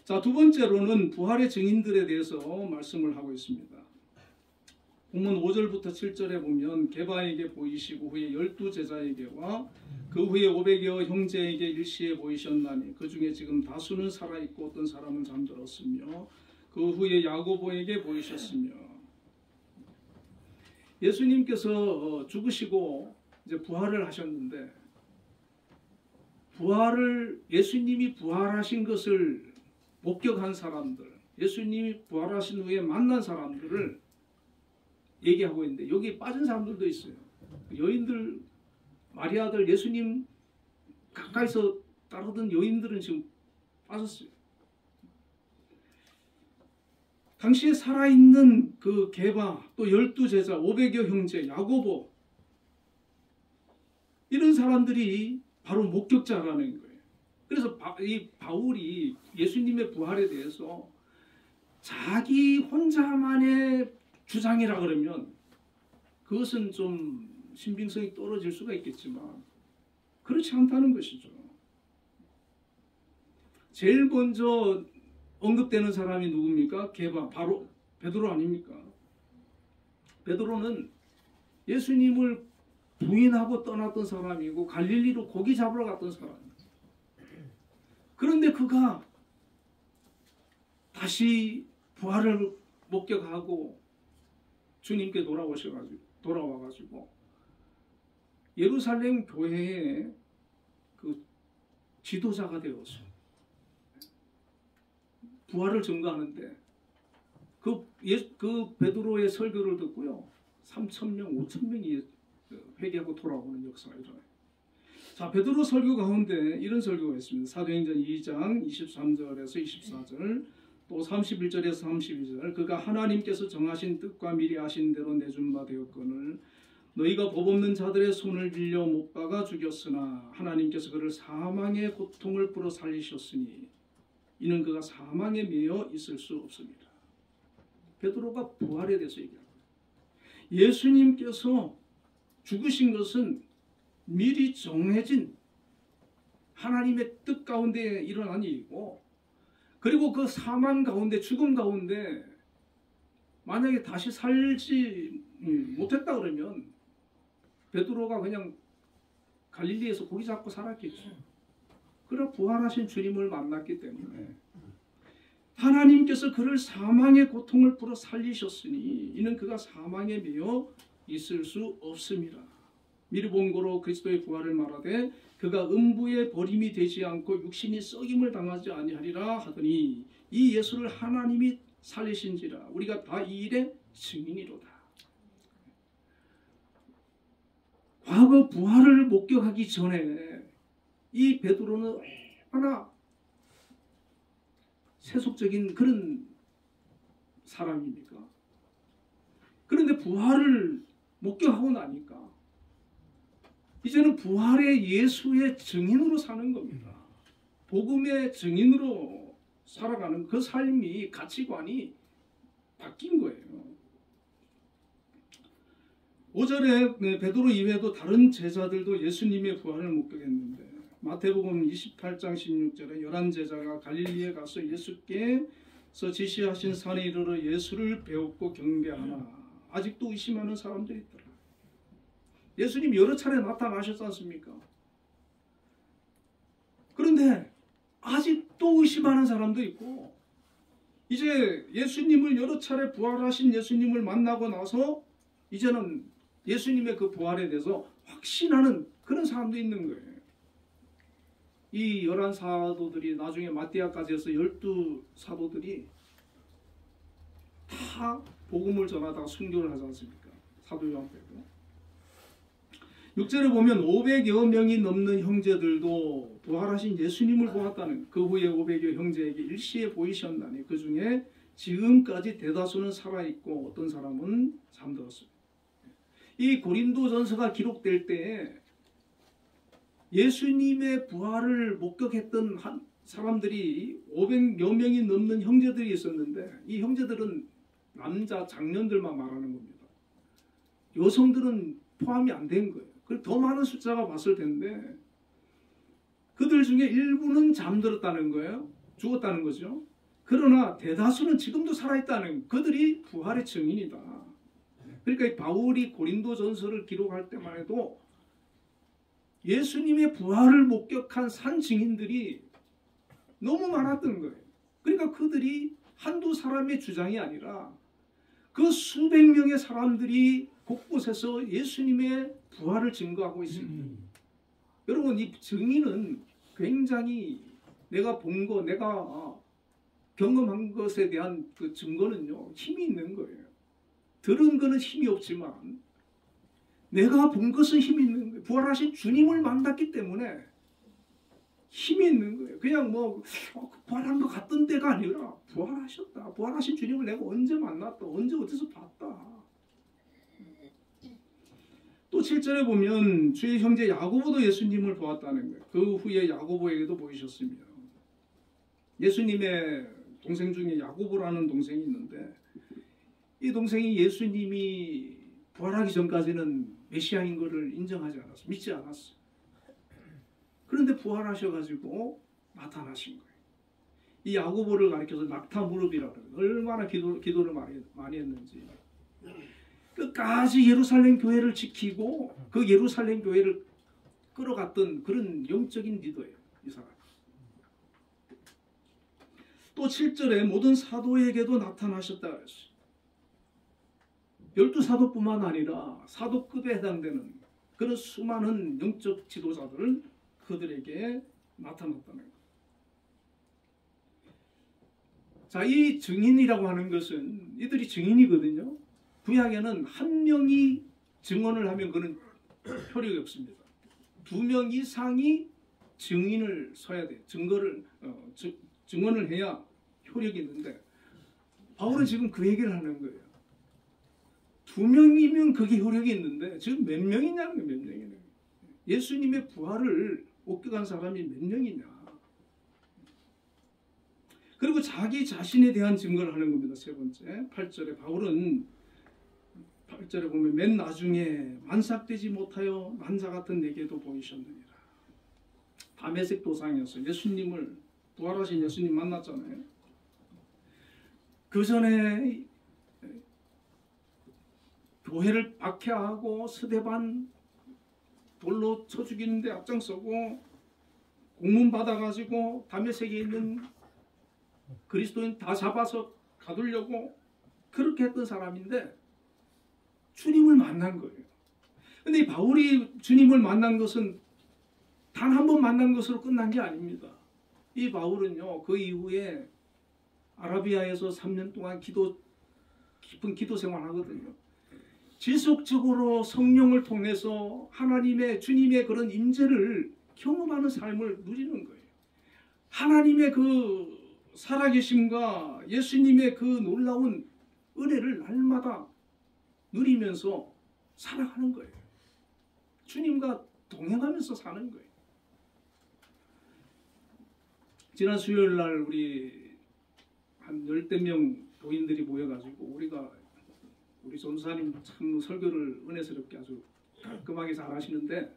자, 두 번째로는 부활의 증인들에 대해서 말씀을 하고 있습니다. 본문 5절부터 7절에 보면 게바에게 보이시고 후에 12제자에게와 그 후에 500여 형제에게 일시에 보이셨나니 그 중에 지금 다수는 살아있고 어떤 사람은 잠들었으며 그 후에 야고보에게 보이셨으며. 예수님께서 죽으시고 이제 부활을 하셨는데 예수님이 부활하신 것을 목격한 사람들, 예수님이 부활하신 후에 만난 사람들을 얘기하고 있는데 여기 빠진 사람들도 있어요. 여인들, 마리아들, 예수님 가까이서 따르던 여인들은 지금 빠졌어요. 당시에 살아있는 그 게바, 또 12제자, 500여 형제, 야고보 이런 사람들이 바로 목격자라는 거예요. 그래서 이 바울이 예수님의 부활에 대해서 자기 혼자만의 주장이라 그러면 그것은 좀 신빙성이 떨어질 수가 있겠지만 그렇지 않다는 것이죠. 제일 먼저 언급되는 사람이 누굽니까? 게바, 바로 베드로 아닙니까? 베드로는 예수님을 부인하고 떠났던 사람이고 갈릴리로 고기 잡으러 갔던 사람이에요. 그런데 그가 다시 부활을 목격하고 주님께 돌아와가지고 예루살렘 교회의 그 지도자가 되었어요. 부활을 증거하는데 그 베드로의 설교를 듣고요 3,000명, 5,000명이 회개하고 돌아오는 역사가 일어나요. 자, 베드로 설교 가운데 이런 설교가 있습니다. 사도행전 2장 23절에서 24절, 또 31절에서 32절. 그가 하나님께서 정하신 뜻과 미리 아신 대로 내준 바 되었거늘 너희가 법 없는 자들의 손을 빌려 못 박아 죽였으나 하나님께서 그를 사망의 고통을 불어 살리셨으니 이는 그가 사망에 매여 있을 수 없습니다. 베드로가 부활에 대해서 얘기합니다. 예수님께서 죽으신 것은 미리 정해진 하나님의 뜻 가운데 일어난 일이고, 그리고 그 사망 가운데, 죽음 가운데 만약에 다시 살지 못했다 그러면 베드로가 그냥 갈릴리에서 고기 잡고 살았겠죠. 그러나 부활하신 주님을 만났기 때문에 하나님께서 그를 사망의 고통을 풀어 살리셨으니 이는 그가 사망에 매여 있을 수 없습니다. 미리 본고로 그리스도의 부활을 말하되 그가 음부에 버림이 되지 않고 육신이 썩임을 당하지 아니하리라 하더니 이 예수를 하나님이 살리신지라 우리가 다 이 일의 증인이로다. 과거 부활을 목격하기 전에 이 베드로는 얼마나 세속적인 그런 사람입니까? 그런데 부활을 목격하고 나니까 이제는 부활의 예수의 증인으로 사는 겁니다. 복음의 증인으로 살아가는 그 삶이 가치관이 바뀐 거예요. 5절에 베드로 이외에도 다른 제자들도 예수님의 부활을 목격했는데 마태복음 28장 16절에 11제자가 갈릴리에 가서 예수께서 지시하신 산에 이르러 예수를 배웠고 경배하나 아직도 의심하는 사람들이 있더라. 예수님 여러 차례 나타나셨지 않습니까? 그런데 아직도 의심하는 사람도 있고 이제 예수님을 여러 차례 부활하신 예수님을 만나고 나서 이제는 예수님의 그 부활에 대해서 확신하는 그런 사람도 있는 거예요. 이 11사도들이 나중에 마띠아까지 해서 12사도들이 다 복음을 전하다가 순교를 하지 않습니까? 사도 요한 빼고. 6절에 보면 500여 명이 넘는 형제들도 부활하신 예수님을 보았다는 그 후에 500여 형제에게 일시에 보이셨나니 그 중에 지금까지 대다수는 살아있고 어떤 사람은 잠들었습니다. 이 고린도전서가 기록될 때에 예수님의 부활을 목격했던 한 사람들이 500여 명이 넘는 형제들이 있었는데 이 형제들은 남자 장년들만 말하는 겁니다. 여성들은 포함이 안 된 거예요. 그래서 더 많은 숫자가 봤을 텐데 그들 중에 일부는 잠들었다는 거예요. 죽었다는 거죠. 그러나 대다수는 지금도 살아있다는 그들이 부활의 증인이다. 그러니까 이 바울이 고린도전서를 기록할 때만 해도 예수님의 부활을 목격한 산 증인들이 너무 많았던 거예요. 그러니까 그들이 한두 사람의 주장이 아니라 그 수백 명의 사람들이 곳곳에서 예수님의 부활을 증거하고 있습니다. 여러분 이 증인은 굉장히 내가 본 거, 내가 경험한 것에 대한 그 증거는요 힘이 있는 거예요. 들은 거는 힘이 없지만 내가 본 것은 힘이 있는 거예요. 부활하신 주님을 만났기 때문에 힘이 있는 거예요. 그냥 뭐 부활한 것 같던 때가 아니라 부활하셨다. 부활하신 주님을 내가 언제 만났다. 언제 어디서 봤다. 또 7절에 보면 주의 형제 야고보도 예수님을 보았다는 거예요. 그 후에 야고보에게도 보이셨습니다. 예수님의 동생 중에 야고보라는 동생이 있는데 이 동생이 예수님이 부활하기 전까지는 메시아인 것을 인정하지 않았어. 믿지 않았어. 그런데 부활하셔가지고 나타나신 거예요. 이 야고보를 가리켜서 낙타 무릎이라고 해요. 얼마나 기도를 많이 했는지. 끝까지 예루살렘 교회를 지키고 그 예루살렘 교회를 끌어갔던 그런 영적인 리더예요. 이 사람. 또 7절에 모든 사도에게도 나타나셨다 그랬어요. 12사도뿐만 아니라 사도급에 해당되는 그런 수많은 영적 지도자들은 그들에게 나타났다는 거예요. 자, 이 증인이라고 하는 것은 이들이 증인이거든요. 구약에는 한 명이 증언을 하면 그는 효력이 없습니다. 2명 이상이 증인을 서야 돼요. 증언을 해야 효력이 있는데 바울은 지금 그 얘기를 하는 거예요. 2명이면 그게 효력이 있는데 지금 몇 명이냐는 거예요. 몇 명이냐. 예수님의 부활을 목격한 사람이 몇 명이냐. 그리고 자기 자신에 대한 증거를 하는 겁니다. 세 번째 8절에 바울은 8절에 보면 맨 나중에 만삭되지 못하여 난자 같은 내게도 보이셨느니라. 다메섹 도상에서 예수님을 부활하신 예수님 만났잖아요. 그 전에 교회를 박해하고 스데반 돌로 쳐 죽이는데 앞장서고 공문 받아가지고 다메섹에 있는 그리스도인 다 잡아서 가두려고 그렇게 했던 사람인데 주님을 만난 거예요. 근데 이 바울이 주님을 만난 것은 단 한 번 만난 것으로 끝난 게 아닙니다. 이 바울은요, 그 이후에 아라비아에서 3년 동안 깊은 기도 생활을 하거든요. 지속적으로 성령을 통해서 하나님의, 주님의 그런 임재를 경험하는 삶을 누리는 거예요. 하나님의 그 살아계심과 예수님의 그 놀라운 은혜를 날마다 누리면서 살아가는 거예요. 주님과 동행하면서 사는 거예요. 지난 수요일 날 우리 한 10대 명 교인들이 모여가지고 우리 전사님 참 설교를 은혜스럽게 아주 깔끔하게 잘 하시는데,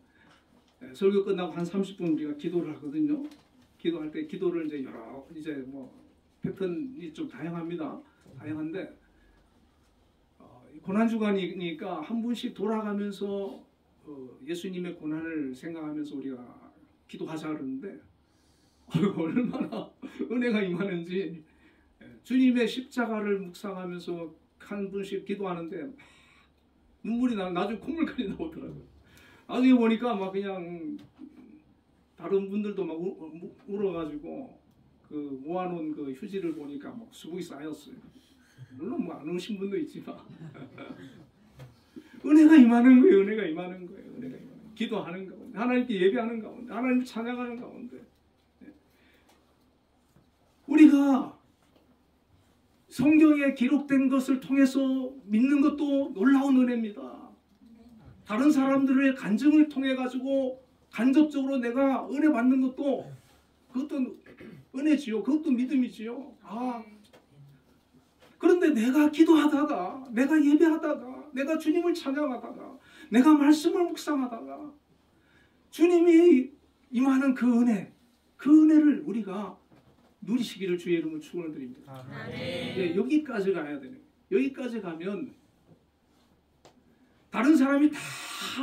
설교 끝나고 한 30분 우리가 기도를 하거든요. 기도할 때 기도를 이제 뭐 패턴이 좀 다양한데 고난 주간이니까 한 분씩 돌아가면서 예수님의 고난을 생각하면서 우리가 기도하자 그러는데 얼마나 은혜가 임하는지, 주님의 십자가를 묵상하면서 한 분씩 기도하는데 눈물이 나중에 콧물까지 나오더라고요. 나중에 보니까 막 그냥 다른 분들도 막 울어가지고 그 모아놓은 그 휴지를 보니까 막 수북이 쌓였어요. 물론 뭐 안 오신 분도 있지만 은혜가 임하는 거예요. 은혜가 임하는 거예요. 은혜가 임하는 거예요. 기도하는 가운데, 하나님께 예배하는 가운데, 하나님을 찬양하는 가운데, 우리가 성경에 기록된 것을 통해서 믿는 것도 놀라운 은혜입니다. 다른 사람들의 간증을 통해 가지고 간접적으로 내가 은혜 받는 것도, 그것도 은혜지요. 그것도 믿음이지요. 그런데 내가 기도하다가, 내가 예배하다가, 내가 주님을 찬양하다가, 내가 말씀을 묵상하다가 주님이 임하는 그 은혜를 우리가 누리시기를 주의 이름으로 축원드립니다. 네, 여기까지 가야 되는 거예요. 여기까지 가면 다른 사람이 다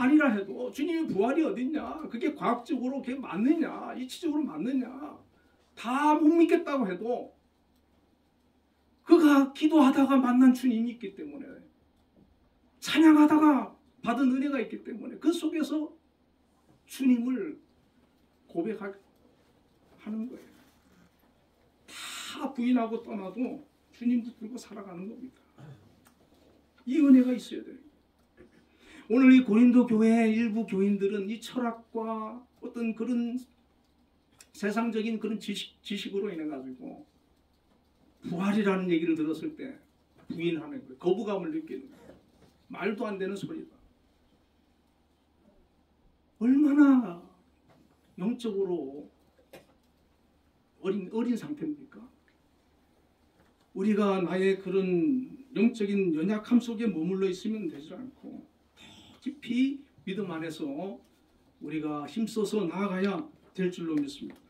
아니라 해도 주님의 부활이 어딨냐, 그게 과학적으로 그게 맞느냐, 이치적으로 맞느냐, 다 못 믿겠다고 해도 그가 기도하다가 만난 주님이 있기 때문에, 찬양하다가 받은 은혜가 있기 때문에 그 속에서 주님을 고백하는 거예요. 다 부인하고 떠나도 주님 붙들고 살아가는 겁니다. 이 은혜가 있어야 돼요. 오늘 이 고린도 교회의 일부 교인들은 이 철학과 어떤 그런 세상적인 그런 지식으로 인해 가지고 부활이라는 얘기를 들었을 때 부인하는 거예요. 거부감을 느끼는 거예요. 말도 안 되는 소리다. 얼마나 영적으로 어린 상태입니까? 우리가 나의 그런 영적인 연약함 속에 머물러 있으면 되지 않고 더 깊이 믿음 안에서 우리가 힘써서 나아가야 될 줄로 믿습니다.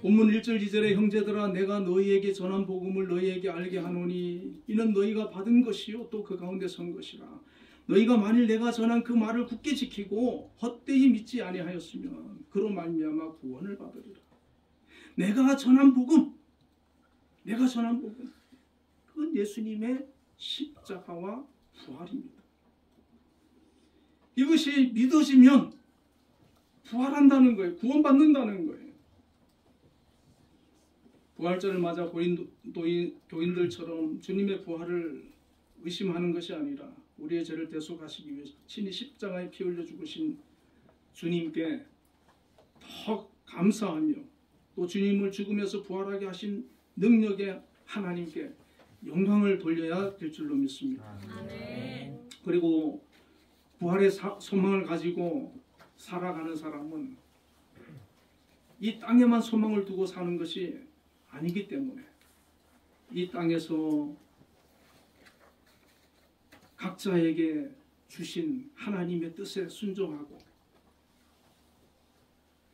본문 1절 2절에 형제들아 내가 너희에게 전한 복음을 너희에게 알게 하노니 이는 너희가 받은 것이요 또 그 가운데 선 것이라. 너희가 만일 내가 전한 그 말을 굳게 지키고 헛되이 믿지 아니하였으면 그로 말미암아 구원을 받으리라. 내가 전한 복음, 그건 예수님의 십자가와 부활입니다. 이것이 믿어지면 부활한다는 거예요. 구원받는다는 거예요. 부활절을 맞아 고린도 교인들처럼 주님의 부활을 의심하는 것이 아니라 우리의 죄를 대속하시기 위해 친히 십자가에 피 흘려 죽으신 주님께 더 감사하며 또 주님을 죽음에서 부활하게 하신 능력의 하나님께 영광을 돌려야 될 줄로 믿습니다. 그리고 부활의 소망을 가지고 살아가는 사람은 이 땅에만 소망을 두고 사는 것이 아니기 때문에 이 땅에서 각자에게 주신 하나님의 뜻에 순종하고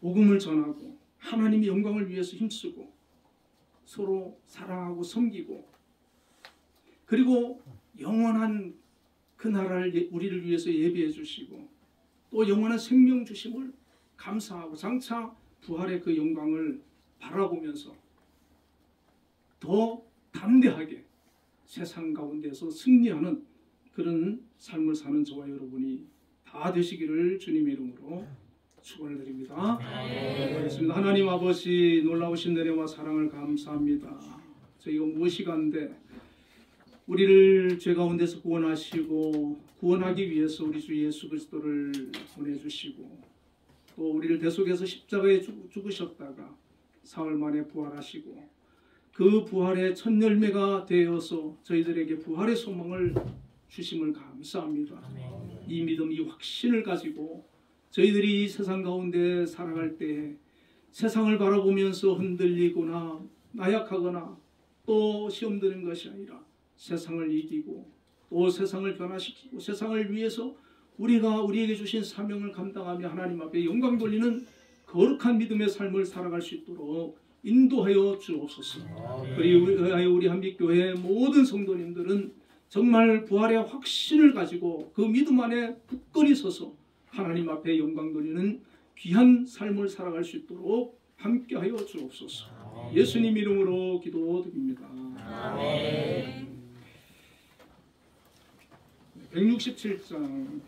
복음을 전하고 하나님의 영광을 위해서 힘쓰고 서로 사랑하고 섬기고 그리고 영원한 그 나라를 우리를 위해서 예비해 주시고 또 영원한 생명 주심을 감사하고 장차 부활의 그 영광을 바라보면서 더 담대하게 세상 가운데서 승리하는 그런 삶을 사는 저와 여러분이 다 되시기를 주님의 이름으로 축원을 드립니다. 기도하겠습니다. 하나님 아버지, 놀라우신 은혜와 사랑을 감사합니다. 저희가 무엇이간데 우리를 죄 가운데서 구원하시고 구원하기 위해서 우리 주 예수 그리스도를 보내주시고 또 우리를 대속해서 십자가에 죽으셨다가 사흘 만에 부활하시고 그 부활의 첫 열매가 되어서 저희들에게 부활의 소망을 주심을 감사합니다. 이 믿음, 이 확신을 가지고 저희들이 이 세상 가운데 살아갈 때 세상을 바라보면서 흔들리거나 나약하거나 또 시험 드는 것이 아니라 세상을 이기고 또 세상을 변화시키고 세상을 위해서 우리가 우리에게 주신 사명을 감당하며 하나님 앞에 영광 돌리는 거룩한 믿음의 삶을 살아갈 수 있도록 인도하여 주옵소서. 그리고 우리 한빛교회 모든 성도님들은 정말 부활의 확신을 가지고 그 믿음 안에 굳건히 서서 하나님 앞에 영광 돌리는 귀한 삶을 살아갈 수 있도록 함께하여 주옵소서. 예수님 이름으로 기도드립니다. 아멘. 167장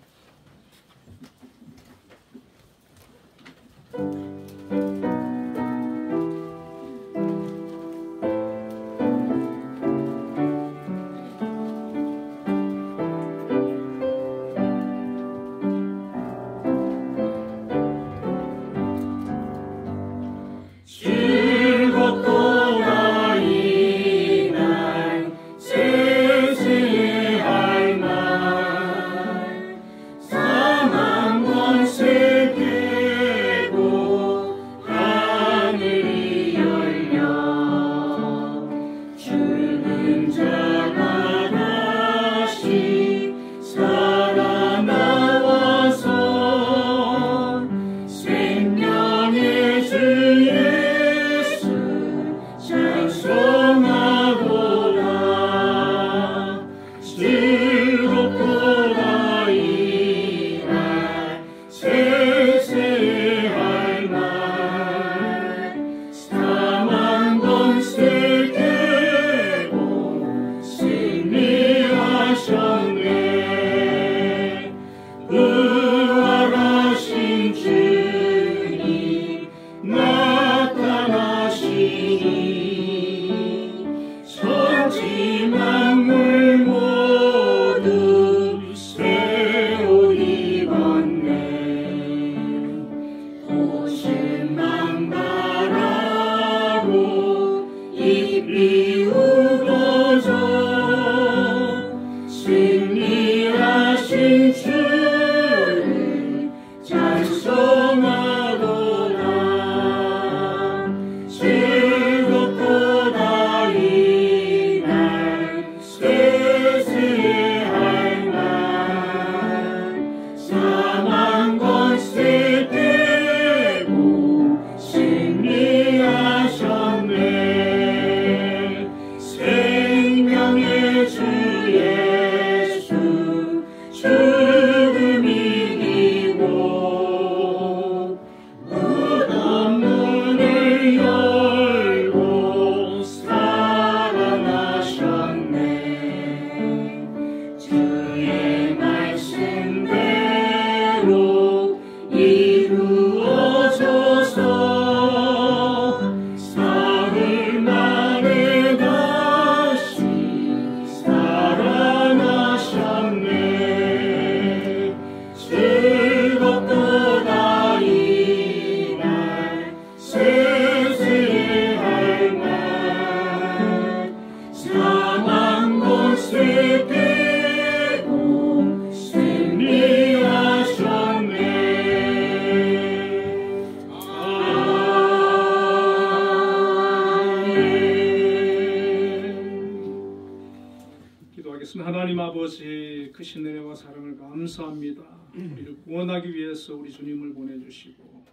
하나님 아버지, 크신 은혜와 사랑을 감사합니다. 우리를 구원하기 위해서 우리 주님을 보내주시고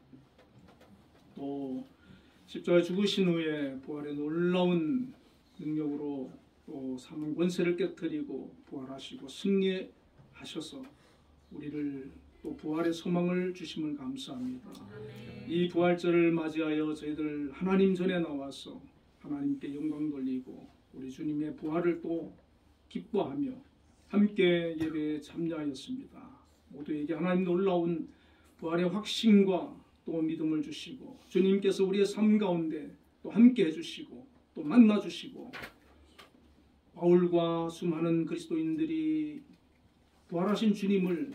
또 십자가에 죽으신 후에 부활의 놀라운 능력으로 또 사망 권세를 깨뜨리고 부활하시고 승리하셔서 우리를 또 부활의 소망을 주심을 감사합니다. 이 부활절을 맞이하여 저희들 하나님 전에 나와서 하나님께 영광 돌리고 우리 주님의 부활을 또 기뻐하며 함께 예배에 참여하였습니다. 모두에게 하나님 놀라운 부활의 확신과 또 믿음을 주시고 주님께서 우리의 삶 가운데 또 함께 해주시고 또 만나주시고 바울과 수많은 그리스도인들이 부활하신 주님을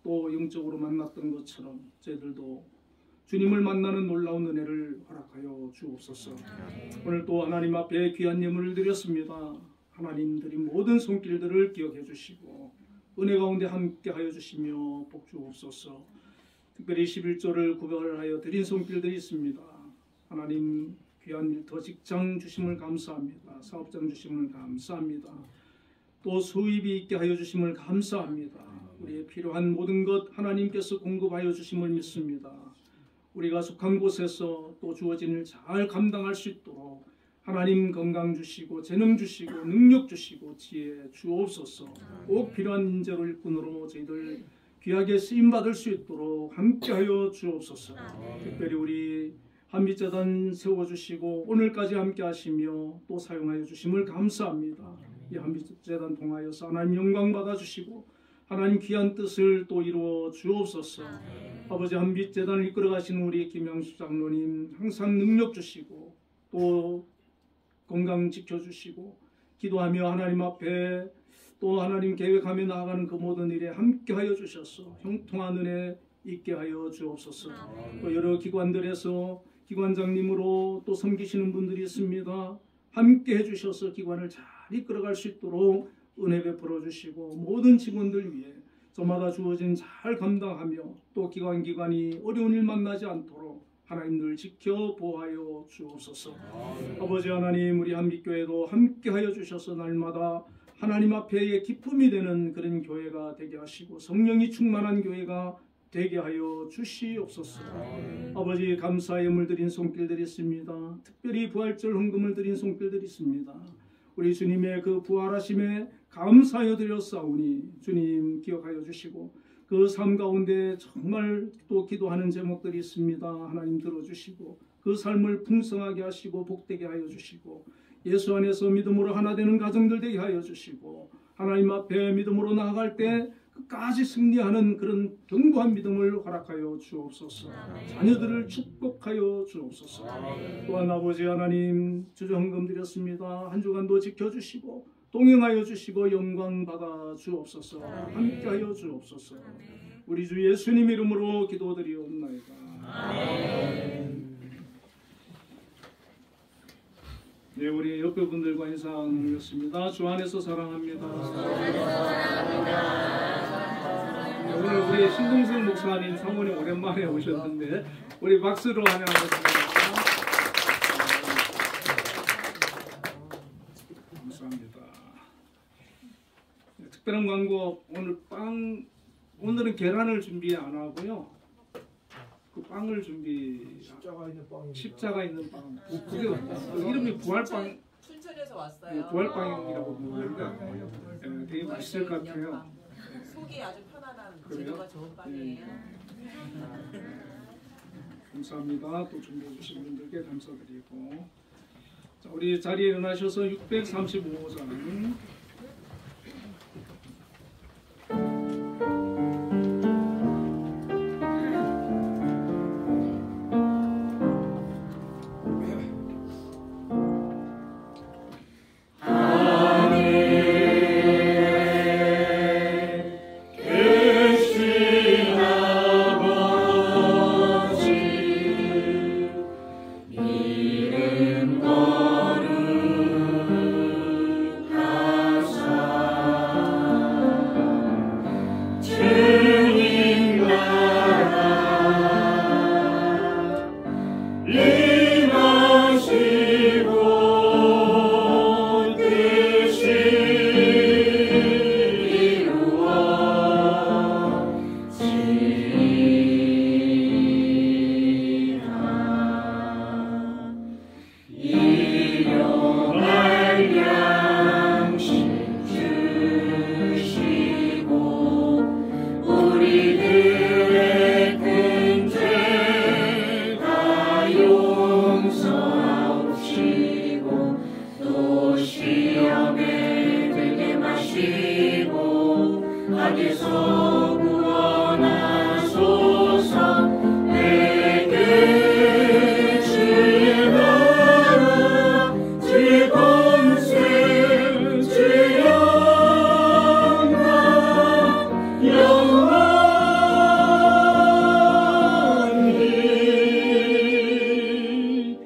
또 영적으로 만났던 것처럼 저희들도 주님을 만나는 놀라운 은혜를 허락하여 주옵소서. 오늘 또 하나님 앞에 귀한 예물을 드렸습니다. 하나님 드린 모든 손길들을 기억해 주시고 은혜 가운데 함께하여 주시며 복 주옵소서. 특별히 11조를 구별하여 드린 손길들이 있습니다. 하나님 귀한 일터 직장 주심을 감사합니다. 사업장 주심을 감사합니다. 또 수입이 있게 하여 주심을 감사합니다. 우리의 필요한 모든 것 하나님께서 공급하여 주심을 믿습니다. 우리가 속한 곳에서 또 주어진 일 잘 감당할 수 있도록 하나님 건강 주시고 재능 주시고 능력 주시고 지혜 주옵소서. 꼭 필요한 인재로 일꾼으로 저희들 귀하게 쓰임받을 수 있도록 함께하여 주옵소서. 특별히 우리 한빛재단 세워주시고 오늘까지 함께 하시며 또 사용하여 주심을 감사합니다. 이 한빛재단 통하여서 하나님 영광 받아주시고 하나님 귀한 뜻을 또 이루어 주옵소서. 아버지 한빛재단을 이끌어 가시는 우리 김영수 장로님 항상 능력 주시고 또 건강 지켜주시고 기도하며 하나님 앞에 또 하나님 계획하며 나아가는 그 모든 일에 함께하여 주셔서 형통한 은혜 있게 하여 주옵소서. 또 여러 기관들에서 기관장님으로 또 섬기시는 분들이 있습니다. 함께 해주셔서 기관을 잘 이끌어갈 수 있도록 은혜 베풀어 주시고 모든 직원들 위해 저마다 주어진 잘 감당하며 또 기관이 어려운 일 만나지 않도록 하나님들 지켜 보호하여 주옵소서. 아버지 하나님 우리 한빛교회도 함께하여 주셔서 날마다 하나님 앞에 기쁨이 되는 그런 교회가 되게 하시고 성령이 충만한 교회가 되게 하여 주시옵소서. 아버지 감사의 예물 드린 손길들이 있습니다. 특별히 부활절 헌금을 드린 손길들이 있습니다. 우리 주님의 그 부활하심에 감사하여 드렸사오니 주님 기억하여 주시고 그 삶 가운데 정말 또 기도하는 제목들이 있습니다. 하나님 들어주시고 그 삶을 풍성하게 하시고 복되게 하여 주시고 예수 안에서 믿음으로 하나 되는 가정들 되게 하여 주시고 하나님 앞에 믿음으로 나아갈 때 끝까지 승리하는 그런 견고한 믿음을 허락하여 주옵소서. 자녀들을 축복하여 주옵소서. 또한 아버지 하나님 주정금 드렸습니다. 한 주간도 지켜주시고 동행하여 주시고 영광 받아 주옵소서. 함께하여 주옵소서. 우리 주 예수님 이름으로 기도드리옵나이다. 네, 우리 옆에 분들과 인사 나누겠습니다. 주 안에서 사랑합니다. 네, 오늘 우리 신동선 목사님 사모님 오랜만에 오셨는데 우리 박수로 환영하겠습니다. 감사합니다. 네, 특별한 광고 오늘은 계란을 준비 안 하고요. 그 빵을 십자가 있는 빵. 그게 이름이 부활빵. 춘천에서 왔어요. 부활빵이라고 부르는데 되게 맛있을 것 같아요. 속이 아주 편안한 그래요? 재료가 좋은 빵이에요. 감사합니다. 또 준비해 주신 분들께 감사드리고 자, 우리 자리에 일어나셔서 635장 이름 거룩 악에서 구원하소서. 내게 주의 나라 주 권세 주 영광 영원히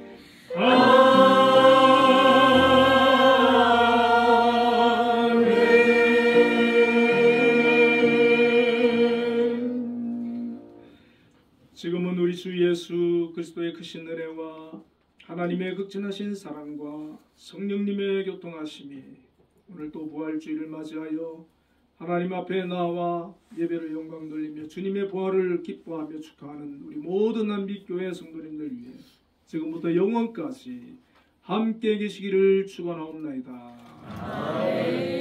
아멘. 지금은 우리 주 예수 그리스도의 크신 은혜와 하나님의 극진하신 사랑과 성령님의 교통하심이 오늘 또 부활주일을 맞이하여 하나님 앞에 나와 예배를 영광 돌리며 주님의 부활을 기뻐하며 축하하는 우리 모든 남빛교회 성도님들 위해 지금부터 영원까지 함께 계시기를 축원하옵나이다. 아멘.